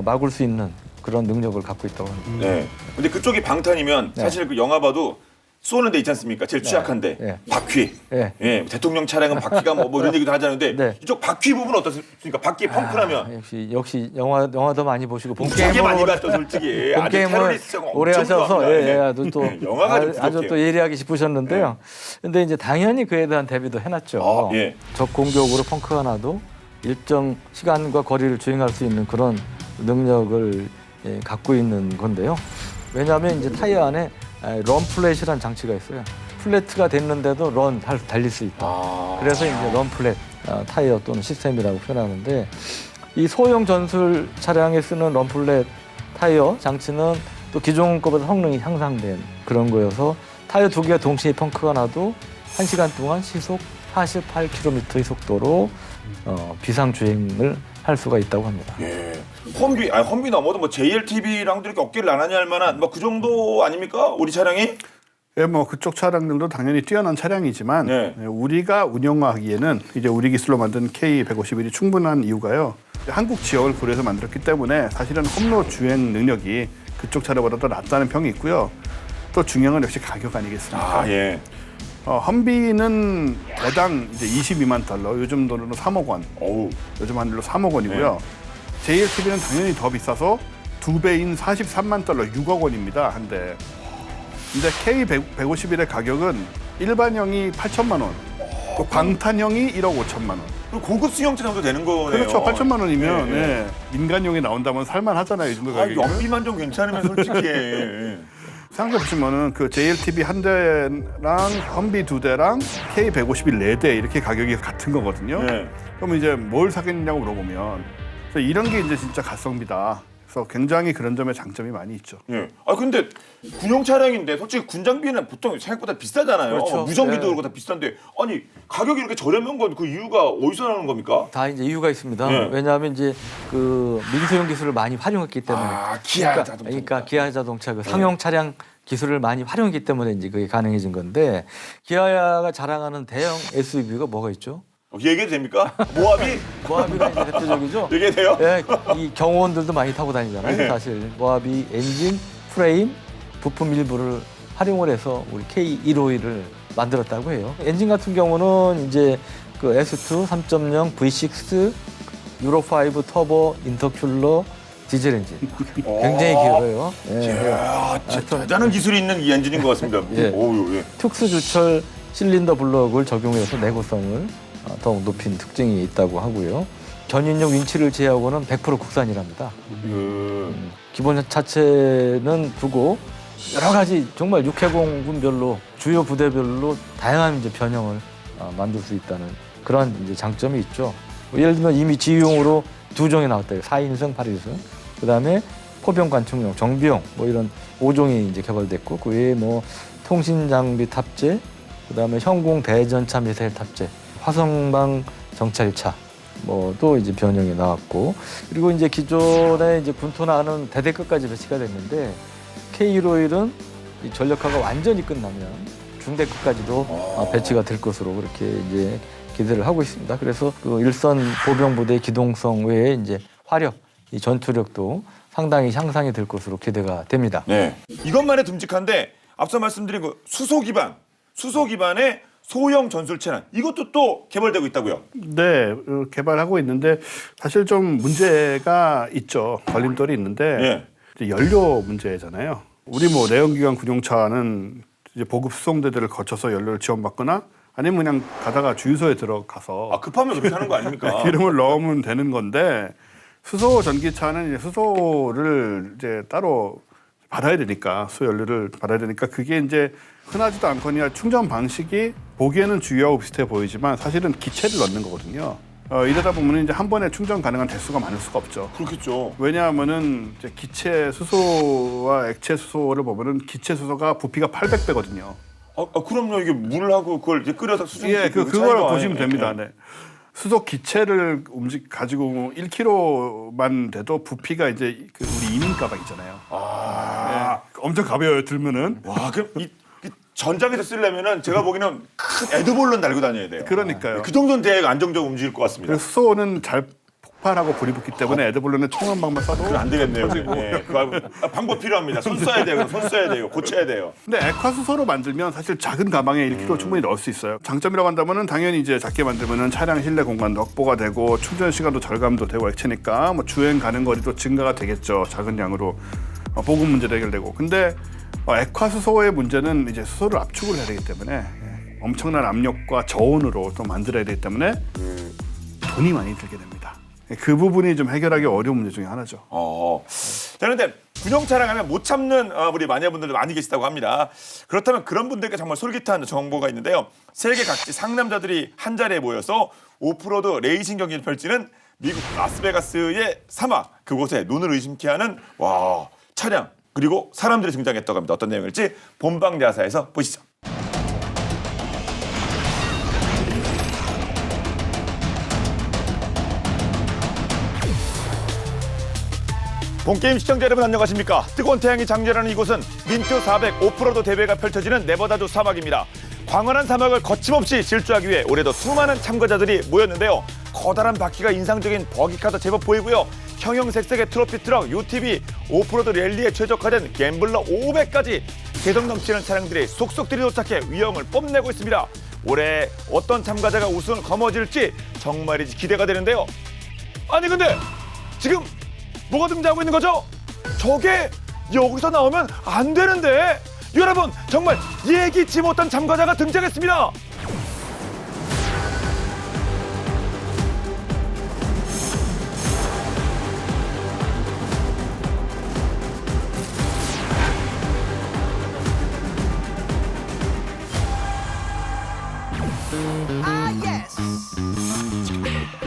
막을 수 있는 그런 능력을 갖고 있다고 합니다. 네. 근데 그쪽이 방탄이면 사실 그 영화 봐도 쏘는 데 있지 않습니까? 제일 취약한데 네. 바퀴. 예. 예, 대통령 차량은 바퀴가 뭐 이런 얘기도 하자는데 네. 이쪽 바퀴 부분 어떻습니까? 바퀴 펑크라면 역시 영화도 많이 보시고 되게 많이 봤죠, 솔직히. 아주 게임을 테러리스트가 오래 엄청 하셔서 좋아합니다. 아주 또 영화가 좀 아주 부족해요. 또 예리하게 짚으셨는데요. 근데 이제 당연히 그에 대한 대비도 해놨죠. 예. 적 공격으로 펑크가 나도 일정 시간과 거리를 주행할 수 있는 그런 능력을 갖고 있는 건데요. 왜냐하면 이제 타이어 안에 런 플랫이라는 장치가 있어요. 플랫가 됐는데도 달릴 수 있다. 그래서 이제 런 플랫 타이어 또는 시스템이라고 표현하는데 이 소형 전술 차량에 쓰는 런 플랫 타이어 장치는 또 기존 것보다 성능이 향상된 그런 거여서 타이어 두 개가 동시에 펑크가 나도 1시간 동안 시속 48km의 속도로 비상 주행을 할 수가 있다고 합니다. 예. 험비 넘어도 뭐 JLTV랑도 이렇게 어깨를 나란히 할 만한 뭐 그 정도 아닙니까? 우리 차량이? 예, 뭐 그쪽 차량들도 당연히 뛰어난 차량이지만 네. 우리가 운영하기에는 이제 우리 기술로 만든 K151이 충분한 이유가요. 한국 지역을 고려해서 만들었기 때문에 사실은 험로 주행 능력이 그쪽 차량보다 더 낫다는 평이 있고요. 또 중요한 건 역시 가격 아니겠습니까? 아, 예. 험비는 대당 이제 22만 달러, 요즘 돈으로 3억 원. 어우. 요즘 한일로 3억 원이고요. JLTV는 당연히 더 비싸서 2배인 43만 달러, 6억 원입니다. 한 대. 근데 K151의 가격은 일반형이 8천만 원, 또 방탄형이 1억 5천만 원. 그리고 고급 승용차 정도 되는 거네요. 그렇죠. 8천만 원이면 예, 예. 예, 민간용이 나온다면 살만 하잖아요. 이 정도 아, 가격이. 연비만 좀 괜찮으면 솔직히. 예. 생각해 보시면은 그 JLTV 한 대랑 험비 두 대랑 K151 4대 이렇게 가격이 같은 거거든요. 네. 그러면 이제 뭘 사겠냐고 물어보면 그래서 이런 게 이제 진짜 가성비다. 그래서 굉장히 그런 점에 장점이 많이 있죠. 예. 아 근데 군용 차량인데 솔직히 군 장비는 보통 생각보다 비싸잖아요. 그렇죠. 무전기도 네. 그렇고 다 비싼데 아니 가격이 이렇게 저렴한 건 그 이유가 어디서 나오는 겁니까? 다 이제 이유가 있습니다. 네. 왜냐하면 이제 그 민소형 기술을 많이 활용했기 때문에. 아, 기아 자동차. 그러니까 기아 자동차 그 상용 차량 기술을 많이 활용했기 때문에 이제 그게 가능해진 건데 기아가 자랑하는 대형 SUV가 뭐가 있죠? 얘기해도 됩니까? 모하비? 모하비가 이제 대표적이죠. 얘기해도 돼요? 예, 이 경호원들도 많이 타고 다니잖아요. 네. 사실 모하비 엔진, 프레임, 부품 일부를 활용을 해서 우리 K151을 만들었다고 해요. 엔진 같은 경우는 이제 그 S2 3.0 V6 유로5 터보 인터큘러 디젤 엔진. 굉장히 길어요. 예. 야, 진짜 대단한 기술이 있는 이 엔진인 것 같습니다. 예. 오우, 예. 특수 주철 실린더 블럭을 적용해서 내구성을 더욱 높인 특징이 있다고 하고요. 견인용 윈치를 제외하고는 100% 국산이랍니다. 기본 자체는 두고 여러 가지 정말 육해공군별로 주요 부대별로 다양한 이제 변형을 만들 수 있다는 그런 이제 장점이 있죠. 예를 들면 이미 지휘용으로 2종이 나왔대요. 4인승, 8인승. 그다음에 포병 관측용, 정비용 뭐 이런 5종이 이제 개발됐고 그 외에 뭐 통신 장비 탑재, 그다음에 현공 대전차 미사일 탑재, 화성방 정찰차 뭐도 이제 변형이 나왔고 그리고 이제 기존에 이제 군토나는 대대급까지 배치가 됐는데 K151은 이 전력화가 완전히 끝나면 중대급까지도 배치가 될 것으로 그렇게 이제 기대를 하고 있습니다. 그래서 그 일선 보병부대의 기동성 외에 이제 화력, 이 전투력도 상당히 향상이 될 것으로 기대가 됩니다. 네. 이것만 해도 듬직한데 앞서 말씀드린 그 수소 기반의 소형 전술 차량 이것도 또 개발되고 있다고요? 네, 개발하고 있는데 사실 좀 문제가 있죠. 걸림돌이 있는데 예. 이제 연료 문제잖아요. 우리 뭐 내연기관 군용차는 이제 보급 수송대들을 거쳐서 연료를 지원받거나 아니면 그냥 가다가 주유소에 들어가서 급하면 그렇게 하는 거 아닙니까? 기름을 넣으면 되는 건데 수소 전기차는 이제 수소를 이제 따로 받아야 되니까 수소 연료를 받아야 되니까 그게 이제 흔하지도 않거니와 충전 방식이 보기에는 주유하고 비슷해 보이지만 사실은 기체를 넣는 거거든요. 이러다 보면 이제 한 번에 충전 가능한 대수가 많을 수가 없죠. 그렇겠죠. 왜냐하면은 이제 기체 수소와 액체 수소를 보면은 기체 수소가 부피가 800배거든요. 그럼요. 이게 물하고 그걸 이제 끓여서 수증기 그걸 보시면 됩니다. 네. 수소 기체를 가지고 1kg만 돼도 부피가 이제 그 우리 이민 가방 있잖아요. 네. 엄청 가벼워요. 들면은. 와, 그럼 이 전장에서 쓰려면은 제가 보기에는 큰 에드볼론 달고 다녀야 돼요. 그러니까요. 그 정도는 돼야 안정적으로 움직일 것 같습니다. 그래서 수소는 잘 폭발하고 불이 붙기 때문에 에드볼론은 총한 방만 쏴도 안 되겠네요. 네. 방법 필요합니다. 손 써야 돼요. 손 써야 돼요. 고쳐야 돼요. 근데 액화수소로 만들면 사실 작은 가방에 1kg 충분히 넣을 수 있어요. 장점이라고 한다면은 당연히 이제 작게 만들면은 차량 실내 공간도 확보가 되고 충전 시간도 절감도 되고 액체니까 뭐 주행 가는 거리도 증가가 되겠죠. 작은 양으로 보급 문제도 해결되고. 근데 액화수소의 문제는 이제 수소를 압축을 해야 되기 때문에 엄청난 압력과 저온으로 또 만들어야 되기 때문에 돈이 많이 들게 됩니다. 그 부분이 좀 해결하기 어려운 문제 중에 하나죠. 자, 그런데 군용 차량 하면 못 참는 우리 마니아분들도 많이 계시다고 합니다. 그렇다면 그런 분들께 정말 솔깃한 정보가 있는데요. 세계 각지 상남자들이 한 자리에 모여서 오프로드 레이싱 경기를 펼치는 미국 라스베가스의 사막, 그곳에 눈을 의심케 하는 차량 그리고 사람들이 등장했다고 합니다. 어떤 내용일지 본방 야사에서 보시죠. 본게임 시청자 여러분 안녕하십니까? 뜨거운 태양이 장렬하는 이곳은 민트 400 오프로드 대회가 펼쳐지는 네바다주 사막입니다. 광활한 사막을 거침없이 질주하기 위해 올해도 수많은 참가자들이 모였는데요. 커다란 바퀴가 인상적인 버기카도 제법 보이고요. 형형색색의 트로피 트럭, UTV, 오프로드 랠리에 최적화된 갬블러 500까지 개성 넘치는 차량들이 속속들이 도착해 위험을 뽐내고 있습니다. 올해 어떤 참가자가 우승을 거머쥘지 정말이지 기대가 되는데요. 아니 근데 지금 뭐가 등장하고 있는 거죠? 저게 여기서 나오면 안 되는데 여러분 정말 예기치 못한 참가자가 등장했습니다.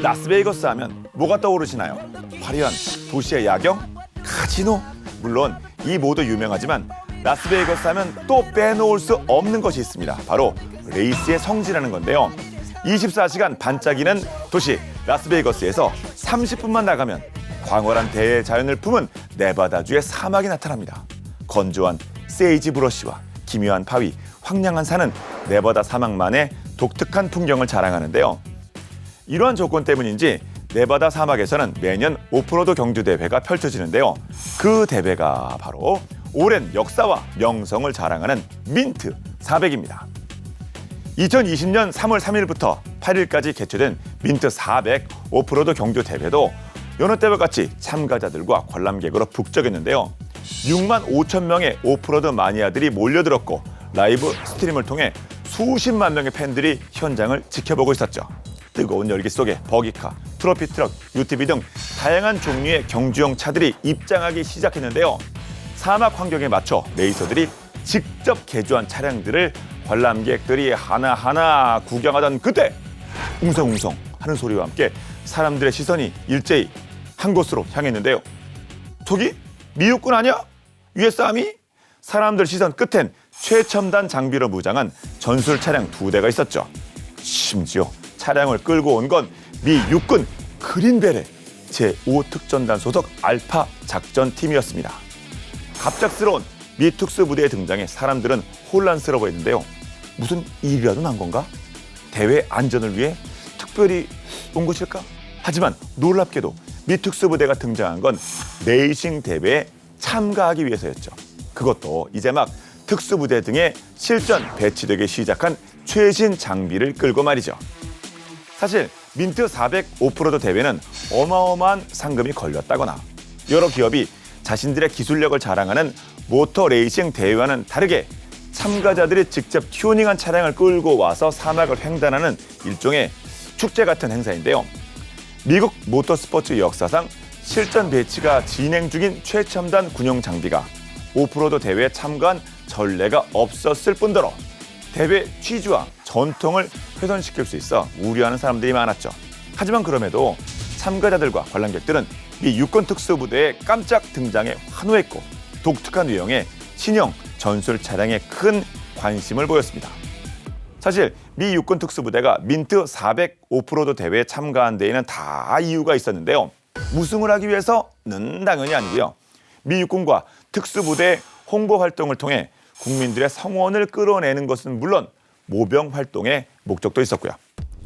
라스베이거스 하면 뭐가 떠오르시나요? 화려한 도시의 야경, 카지노, 물론 이 모두 유명하지만 라스베이거스 하면 또 빼놓을 수 없는 것이 있습니다. 바로 레이스의 성지라는 건데요. 24시간 반짝이는 도시 라스베이거스에서 30분만 나가면 광활한 대자연을 품은 네바다주의 사막이 나타납니다. 건조한 세이지 브러쉬와 기묘한 바위, 황량한 산은 네바다 사막만의 독특한 풍경을 자랑하는데요. 이러한 조건 때문인지 네바다 사막에서는 매년 오프로드 경주 대회가 펼쳐지는데요. 그 대회가 바로 오랜 역사와 명성을 자랑하는 민트 400입니다. 2020년 3월 3일부터 8일까지 개최된 민트 400 오프로드 경주 대회도 여느 때와 같이 참가자들과 관람객으로 북적였는데요. 6만 5천 명의 오프로드 마니아들이 몰려들었고 라이브 스트림을 통해 수십만 명의 팬들이 현장을 지켜보고 있었죠. 뜨거운 열기 속에 버기카, 트로피 트럭, UTV 등 다양한 종류의 경주용 차들이 입장하기 시작했는데요. 사막 환경에 맞춰 레이서들이 직접 개조한 차량들을 관람객들이 하나하나 구경하던 그때 웅성웅성 하는 소리와 함께 사람들의 시선이 일제히 한 곳으로 향했는데요. 저기 미국군 아니야? US 아미? 사람들 시선 끝엔 최첨단 장비로 무장한 전술 차량 2대가 있었죠. 심지어 차량을 끌고 온 건 미 육군 그린벨의 제5특전단 소속 알파 작전팀이었습니다. 갑작스러운 미 특수부대의 등장에 사람들은 혼란스러워했는데요. 무슨 일이라도 난 건가? 대회 안전을 위해 특별히 온 것일까? 하지만 놀랍게도 미 특수부대가 등장한 건 레이싱 대회에 참가하기 위해서였죠. 그것도 이제 막 특수부대 등의 실전 배치되기 시작한 최신 장비를 끌고 말이죠. 사실 민트 400 오프로드 대회는 어마어마한 상금이 걸렸다거나 여러 기업이 자신들의 기술력을 자랑하는 모터 레이싱 대회와는 다르게 참가자들이 직접 튜닝한 차량을 끌고 와서 사막을 횡단하는 일종의 축제 같은 행사인데요. 미국 모터스포츠 역사상 실전 배치가 진행 중인 최첨단 군용 장비가 오프로드 대회에 참가한 전례가 없었을 뿐더러 대회 취지와 전통을 훼손시킬 수 있어 우려하는 사람들이 많았죠. 하지만 그럼에도 참가자들과 관람객들은 미 육군 특수부대의 깜짝 등장에 환호했고 독특한 유형의 신형 전술 차량에 큰 관심을 보였습니다. 사실 미 육군 특수부대가 민트 400 오프로드 대회에 참가한 데에는 다 이유가 있었는데요. 우승을 하기 위해서는 당연히 아니고요. 미 육군과 특수부대의 홍보 활동을 통해 국민들의 성원을 끌어내는 것은 물론 모병 활동의 목적도 있었고요.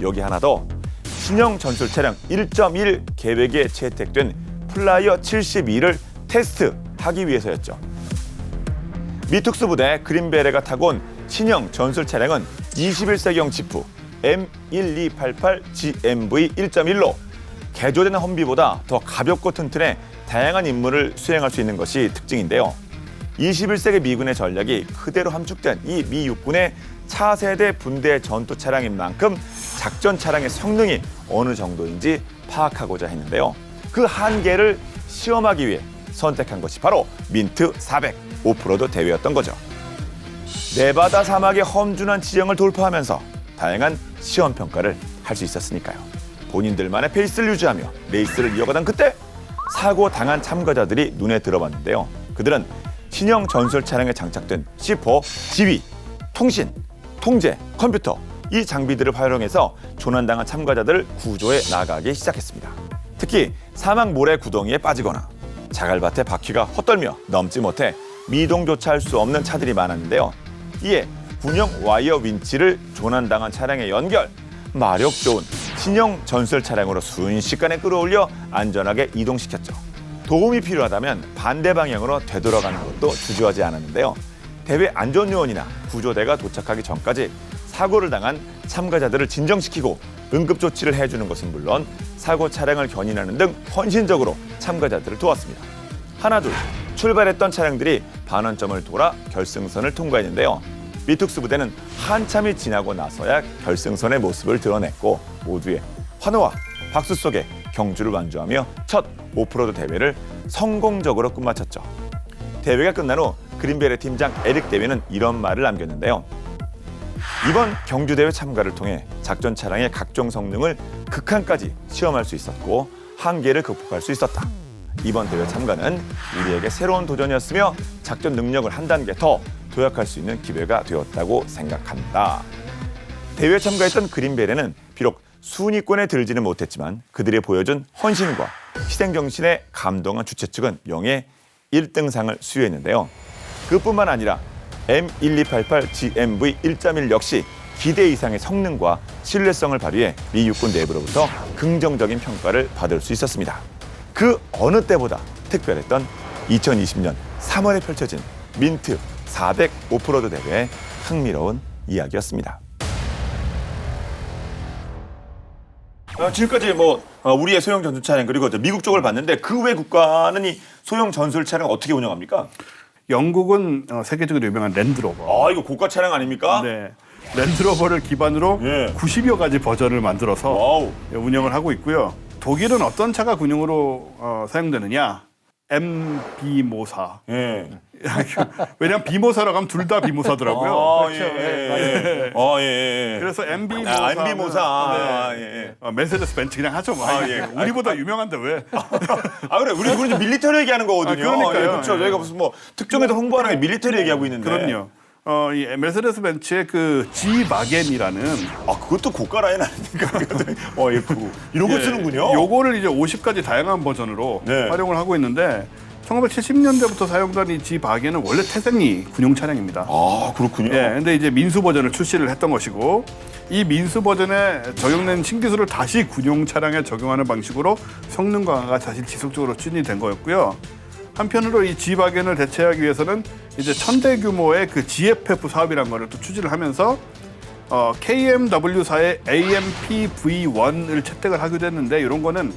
여기 하나 더, 신형 전술 차량 1.1 계획에 채택된 플라이어 72를 테스트하기 위해서였죠. 미 특수부대 그린베레가 타고 온 신형 전술 차량은 21세기형 지프 M1288 GMV 1.1로 개조된 험비보다 더 가볍고 튼튼해 다양한 임무를 수행할 수 있는 것이 특징인데요. 21세기 미군의 전략이 그대로 함축된 이 미 육군의 차세대 분대 전투 차량인 만큼 작전 차량의 성능이 어느 정도인지 파악하고자 했는데요. 그 한계를 시험하기 위해 선택한 것이 바로 민트 400 오프로드 대회였던 거죠. 네바다 사막의 험준한 지형을 돌파하면서 다양한 시험 평가를 할 수 있었으니까요. 본인들만의 페이스를 유지하며 레이스를 이어가던 그때 사고 당한 참가자들이 눈에 들어봤는데요. 그들은 신형 전술 차량에 장착된 C4, 지휘, 통신, 통제, 컴퓨터 이 장비들을 활용해서 조난당한 참가자들을 구조해 나가기 시작했습니다. 특히 사막 모래 구덩이에 빠지거나 자갈밭에 바퀴가 헛돌며 넘지 못해 미동조차 할 수 없는 차들이 많았는데요. 이에 군용 와이어 윈치를 조난당한 차량에 연결, 마력 좋은 신형 전술 차량으로 순식간에 끌어올려 안전하게 이동시켰죠. 도움이 필요하다면 반대 방향으로 되돌아가는 것도 주저하지 않았는데요. 대회 안전요원이나 구조대가 도착하기 전까지 사고를 당한 참가자들을 진정시키고 응급조치를 해주는 것은 물론 사고 차량을 견인하는 등 헌신적으로 참가자들을 도왔습니다. 하나둘 출발했던 차량들이 반환점을 돌아 결승선을 통과했는데요. 미 특수부대는 한참이 지나고 나서야 결승선의 모습을 드러냈고 모두의 환호와 박수 속에 경주를 완주하며 첫 오프로드 대회를 성공적으로 끝마쳤죠. 대회가 끝난 후 그린베레 팀장 에릭 대위는 이런 말을 남겼는데요. 이번 경주대회 참가를 통해 작전 차량의 각종 성능을 극한까지 시험할 수 있었고 한계를 극복할 수 있었다. 이번 대회 참가는 우리에게 새로운 도전이었으며 작전 능력을 한 단계 더 도약할 수 있는 기회가 되었다고 생각한다. 대회에 참가했던 그린베레는 비록 순위권에 들지는 못했지만 그들이 보여준 헌신과 희생정신에 감동한 주최 측은 영예 1등상을 수여했는데요. 그뿐만 아니라 M1288 GMV 1.1 역시 기대 이상의 성능과 신뢰성을 발휘해 미 육군 내부로부터 긍정적인 평가를 받을 수 있었습니다. 그 어느 때보다 특별했던 2020년 3월에 펼쳐진 민트 400 오프로드 대회의 흥미로운 이야기였습니다. 지금까지 우리의 소형 전술 차량 그리고 미국 쪽을 봤는데 그 외 국가는 이 소형 전술 차량 어떻게 운영합니까? 영국은 세계적으로 유명한 랜드로버. 아, 이거 고가 차량 아닙니까? 네. 랜드로버를 기반으로 예. 90여 가지 버전을 만들어서 와우. 운영을 하고 있고요. 독일은 어떤 차가 군용으로 사용되느냐? MB 모사. 예. 왜냐하면 비모사라고 하면 둘 다 비모사더라고요. 아, 그렇죠. 예. 아, 예. 그래서 MB 모사. MB 모사. 예. 메세데스 벤츠 그냥 하죠. 뭐. 아, 예. 우리보다 유명한데 왜? 아, 그래. 우리 좀 밀리터리 얘기하는 거거든요. 그러니까요. 예, 그렇죠. 저희가 무슨 특정에도 홍보하는 게 밀리터리 얘기하고 있는데. 그럼요. 이 메세데스 벤츠의 그 G 마겐이라는 아, 그것도 고가 라인 아닙니까? 이런 거 쓰는군요. 요거를 이제 50가지 다양한 버전으로 네. 활용을 하고 있는데 1970년대부터 사용된 이 G 마겐은 원래 태생이 군용 차량입니다. 아, 그렇군요. 예, 근데 이제 민수 버전을 출시를 했던 것이고 이 민수 버전에 적용된 신기술을 다시 군용 차량에 적용하는 방식으로 성능 강화가 사실 지속적으로 추진이 된 거였고요. 한편으로 이 G바겐을 대체하기 위해서는 이제 1000대 규모의 그 GFF 사업이라는 거를 또 추진을 하면서 KMW사의 AMPV1을 채택을 하기도 했는데 이런 거는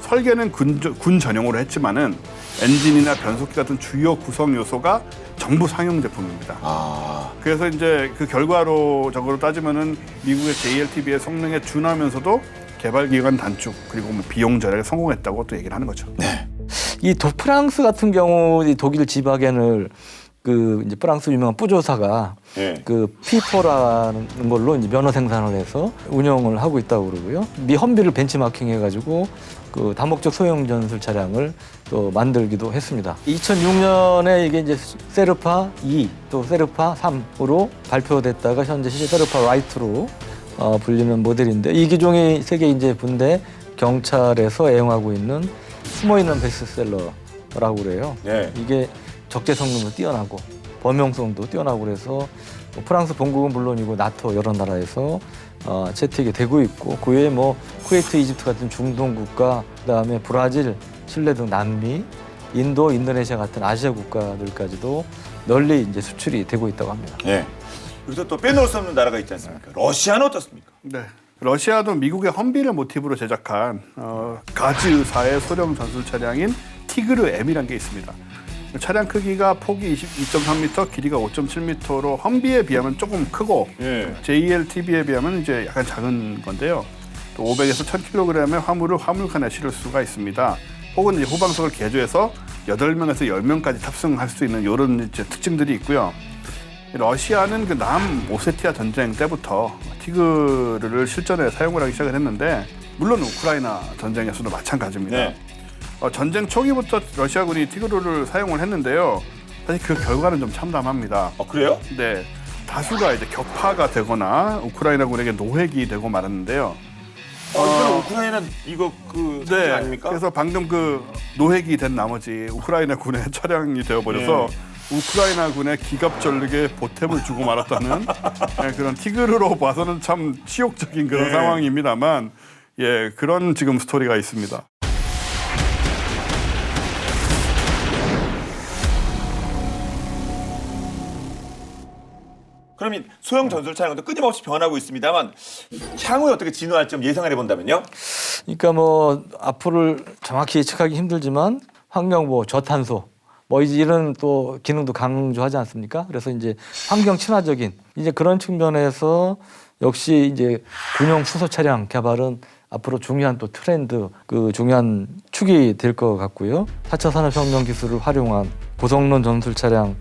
설계는 군 전용으로 했지만은 엔진이나 변속기 같은 주요 구성 요소가 전부 상용 제품입니다. 그래서 이제 그 결과적으로 따지면은 미국의 JLTV의 성능에 준하면서도 개발 기간 단축 그리고 뭐 비용 절약에 성공했다고 또 얘기를 하는 거죠. 이 프랑스 같은 경우 이 독일 지바겐을 그 이제 프랑스 유명한 뿌조사가 그 P4라는 걸로 이제 면허 생산을 해서 운영을 하고 있다고 그러고요. 미 험비를 벤치마킹 해가지고 그 다목적 소형 전술 차량을 또 만들기도 했습니다. 2006년에 이게 이제 세르파 2, 또 세르파 3으로 발표됐다가 현재 세르파 라이트로 불리는 모델인데 이 기종이 세계 이제 군대 경찰에서 애용하고 있는 숨어 있는 베스트셀러라고 그래요. 이게 적재 성능도 뛰어나고 범용성도 뛰어나고 그래서 뭐 프랑스 본국은 물론이고 나토 여러 나라에서 채택이 되고 있고 그 외에 뭐 쿠웨이트, 이집트 같은 중동 국가, 그다음에 브라질, 칠레 등 남미, 인도, 인도네시아 같은 아시아 국가들까지도 널리 이제 수출이 되고 있다고 합니다. 여기서 또 빼놓을 수 없는 나라가 있지 않습니까? 러시아는 어떻습니까? 네. 러시아도 미국의 험비를 모티브로 제작한 가지 의사의 소형 전술 차량인 티그르 M이라는 게 있습니다. 차량 크기가 폭이 22.3m, 길이가 5.7m로 험비에 비하면 조금 크고 JLTV에 비하면 이제 약간 작은 건데요. 또 500에서 1000kg의 화물을 화물칸에 실을 수가 있습니다. 혹은 이제 후방석을 개조해서 8명에서 10명까지 탑승할 수 있는 이런 이제 특징들이 있고요. 러시아는 그 남오세티아 전쟁 때부터 티그르를 실전에 사용을 하기 시작을 했는데 물론 우크라이나 전쟁에서도 마찬가지입니다. 전쟁 초기부터 러시아군이 티그르를 사용을 했는데요. 사실 그 결과는 좀 참담합니다. 그래요? 네, 다수가 이제 격파가 되거나 우크라이나군에게 노획이 되고 말았는데요. 그럼 우크라이나는 이거 그 네, 아닙니까? 그래서 방금 그 노획이 된 나머지 우크라이나 군의 차량이 되어버려서 우크라이나 군의 기갑전력에 보탬을 주고 말았다는 그런 티그르로 봐서는 참 치욕적인 그런 상황입니다만 그런 지금 스토리가 있습니다. 그러면 소형 전술 차량도 끊임없이 변하고 있습니다만 향후에 어떻게 진화할지 좀 예상을 해본다면요? 그러니까 뭐 앞으로를 정확히 예측하기 힘들지만 환경보호, 저탄소 뭐 이런 또 기능도 강조하지 않습니까? 그래서 이제 환경 친화적인 이제 그런 측면에서 역시 이제 군용 수소 차량 개발은 앞으로 중요한 또 트렌드, 그 중요한 축이 될 것 같고요. 4차 산업혁명 기술을 활용한 고성능 전술 차량이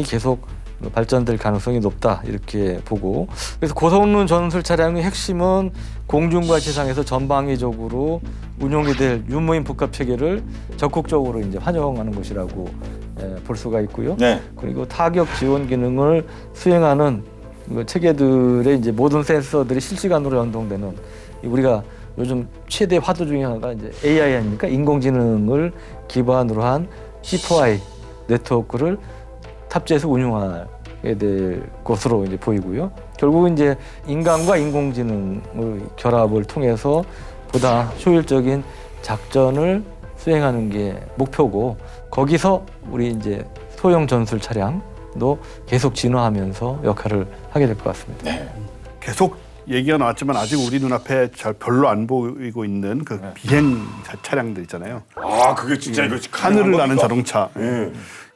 계속 발전될 가능성이 높다 이렇게 보고, 그래서 고성능 전술 차량의 핵심은 공중과 지상에서 전방위적으로 운용이 될 유무인 복합 체계를 적극적으로 이제 활용하는 것이라고 볼 수가 있고요. 그리고 타격 지원 기능을 수행하는 그 체계들의 이제 모든 센서들이 실시간으로 연동되는, 우리가 요즘 최대 화두 중에 하나가 이제 AI 아닙니까? 인공지능을 기반으로 한 C4I 네트워크를 탑재해서 운용하게 될 것으로 이제 보이고요. 결국은 이제 인간과 인공지능의 결합을 통해서 보다 효율적인 작전을 수행하는 게 목표고, 거기서 우리 이제 소형 전술 차량도 계속 진화하면서 역할을 하게 될 것 같습니다. 계속 얘기가 나왔지만 아직 우리 눈앞에 잘 별로 안 보이고 있는 그 비행 차량들 있잖아요. 그게 진짜 이거 하늘을 나는 자동차.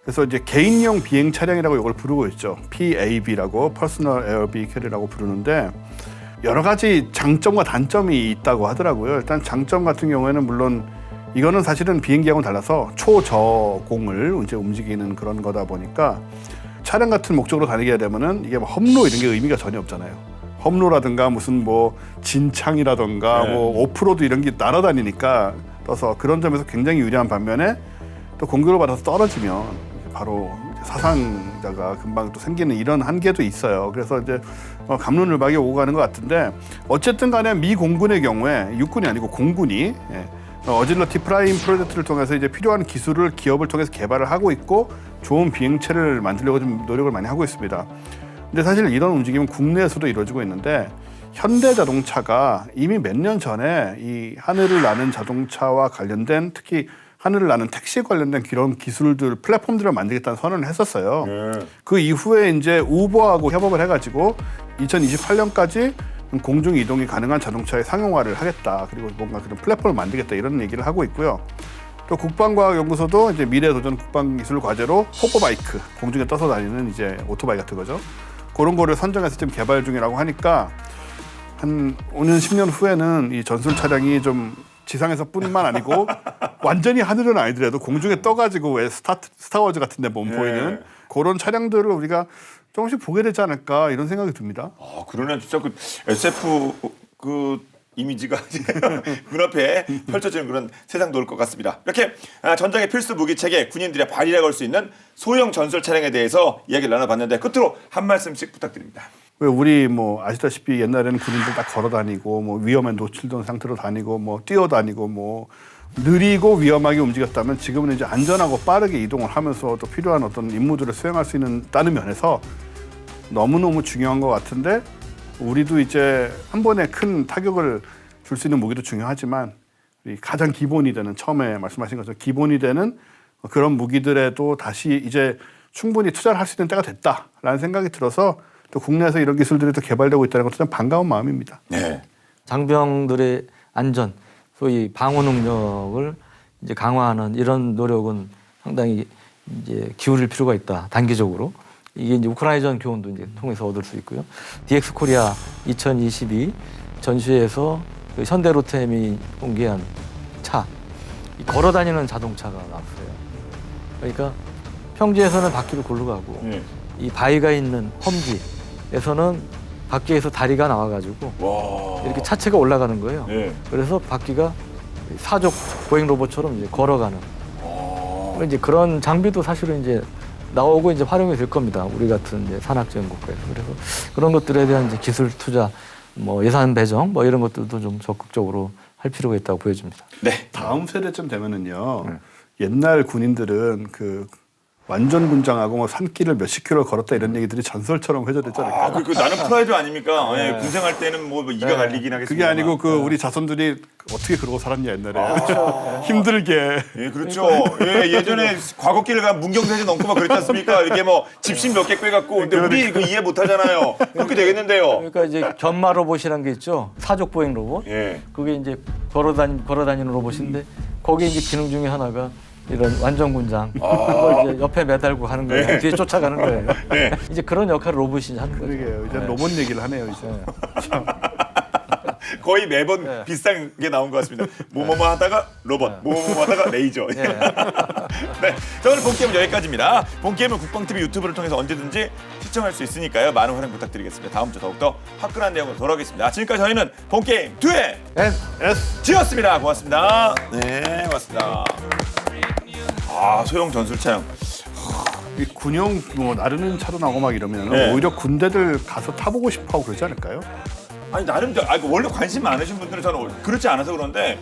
그래서 이제 개인용 비행 차량이라고 이걸 부르고 있죠. PAV라고 Personal Air Vehicle이라고 부르는데 여러 가지 장점과 단점이 있다고 하더라고요. 일단 장점 같은 경우에는 물론 이거는 사실은 비행기하고는 달라서 초저공을 이제 움직이는 그런 거다 보니까 차량 같은 목적으로 다니게 되면은 이게 뭐 험로 이런 게 의미가 전혀 없잖아요. 험로라든가 무슨 뭐 진창이라든가 뭐 오프로드 이런 게 날아다니니까 떠서 그런 점에서 굉장히 유리한 반면에 또 공격을 받아서 떨어지면 바로 사상자가 금방 또 생기는 이런 한계도 있어요. 그래서 이제 갑론을박이 오고 가는 것 같은데, 어쨌든 간에 미 공군의 경우에 육군이 아니고 공군이 어질러티 프라임 프로젝트를 통해서 이제 필요한 기술을 기업을 통해서 개발을 하고 있고 좋은 비행체를 만들려고 좀 노력을 많이 하고 있습니다. 근데 사실 이런 움직임은 국내에서도 이루어지고 있는데, 현대자동차가 이미 몇 년 전에 이 하늘을 나는 자동차와 관련된, 특히 하늘을 나는 택시 관련된 그런 기술들, 플랫폼들을 만들겠다는 선언을 했었어요. 그 이후에 이제 우버하고 협업을 해가지고 2028년까지 공중 이동이 가능한 자동차의 상용화를 하겠다. 그리고 뭔가 그런 플랫폼을 만들겠다 이런 얘기를 하고 있고요. 또 국방과학연구소도 이제 미래도전 국방기술 과제로 호버바이크, 공중에 떠서 다니는 이제 오토바이 같은 거죠. 그런 거를 선정해서 지금 개발 중이라고 하니까 한 5년, 10년 후에는 이 전술 차량이 좀 지상에서뿐만 아니고 완전히 하늘은 아니더라도 공중에 떠가지고 왜 스타워즈 같은 데 보면 보이는 그런 차량들을 우리가 조금씩 보게 되지 않을까 이런 생각이 듭니다. 아, 그러네. 진짜 그 SF 그 이미지가 눈앞에 펼쳐지는 그런 세상도 올 것 같습니다. 이렇게 전장의 필수 무기 체계, 군인들의 발이라고 할 수 있는 소형 전술 차량에 대해서 이야기를 나눠봤는데 끝으로 한 말씀씩 부탁드립니다. 왜 우리 뭐 아시다시피 옛날에는 군인들 딱 걸어 다니고 뭐 위험에 노출된 상태로 다니고 뭐 뛰어다니고 뭐 느리고 위험하게 움직였다면 지금은 이제 안전하고 빠르게 이동을 하면서 또 필요한 어떤 임무들을 수행할 수 있다는 면에서 너무너무 중요한 것 같은데 우리도 이제 한 번에 큰 타격을 줄 수 있는 무기도 중요하지만 이 가장 기본이 되는 처음에 말씀하신 것처럼 기본이 되는 그런 무기들에도 다시 이제 충분히 투자를 할 수 있는 때가 됐다라는 생각이 들어서 또 국내에서 이런 기술들이 또 개발되고 있다는 것도 참 반가운 마음입니다. 네. 장병들의 안전, 소위 방어 능력을 이제 강화하는 이런 노력은 상당히 이제 기울일 필요가 있다. 단기적으로. 이게 이제 우크라이나전 교훈도 이제 통해서 얻을 수 있고요. DX 코리아 2022 전시회에서 그 현대로템이 공개한 차, 이 걸어 다니는 자동차가 나왔어요. 그러니까 평지에서는 바퀴를 골로 가고 이 바위가 있는 험지에서는 바퀴에서 다리가 나와가지고 와. 이렇게 차체가 올라가는 거예요. 네. 그래서 바퀴가 사족 보행 로봇처럼 이제 걸어가는. 이제 그런 장비도 사실은 이제 나오고 이제 활용이 될 겁니다. 우리 같은 이제 산악지원 국가에서. 그래서 그런 것들에 대한 이제 기술 투자, 뭐 예산 배정, 뭐 이런 것들도 좀 적극적으로 할 필요가 있다고 보여집니다. 네. 다음 세대쯤 되면은요. 옛날 군인들은 그 완전 군장하고 뭐 산길을 몇십 킬로 걸었다 이런 얘기들이 전설처럼 회자되지 않을까. 아, 그 나는 프라이드 아닙니까? 예, 군생할 때는 뭐 이가 갈리긴 하겠습니다. 그게 아니고 그 우리 자손들이 어떻게 그러고 살았냐 옛날에. 힘들게. 예, 그렇죠. 예, 예전에 과거길을 가 문경사지 넘고 막 그랬지 않습니까? 이렇게 뭐 집신 몇 개 꿰갖고. 근데 우리 그 이해 못 하잖아요. 그렇게 되겠는데요. 그러니까 이제 견마 로봇이라는 게 있죠. 사족 보행 로봇. 예. 그게 이제 걸어다니는 로봇인데 거기에 이제 기능 중에 하나가 이런 완전 군장 그걸 이제 옆에 매달고 하는 거예요. 네. 뒤에 쫓아가는 거예요. 네. 이제 그런 역할을 로봇이 하는 거죠. 그러게요. 이제 로봇 얘기를 하네요. 이제. 거의 매번 비슷한 게 나온 것 같습니다. 뭐뭐뭐 하다가 로봇, 뭐뭐뭐 하다가 레이저. 네. 자, 오늘 본게임은 여기까지입니다. 본게임은 국방TV 유튜브를 통해서 언제든지 시청할 수 있으니까요. 많은 활용 부탁드리겠습니다. 다음 주 더욱더 화끈한 내용으로 돌아오겠습니다. 지금까지 저희는 본게임 2의 S지였습니다. 고맙습니다. 네, 고맙습니다. 아, 소형 전술 차량. 이 군용 뭐 나르는 차도 나오고 막 이러면 네. 오히려 군대들 가서 타보고 싶어하고 그러지 않을까요? 아니 나름대로 원래 관심 많으신 분들은 저는 그렇지 않아서 그런데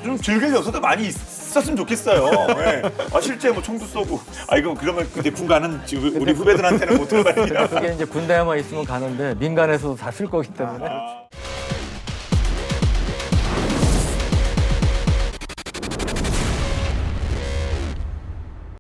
좀 즐길 요소도 많이 있었으면 좋겠어요. 네. 아 실제 뭐 총도 쏘고 이거 그러면 근데 군 가는 우리 후배들한테는 못 들어갈 일이라. 그게 이제 군대에만 있으면 가는데 민간에서도 다 쓸 거기 때문에.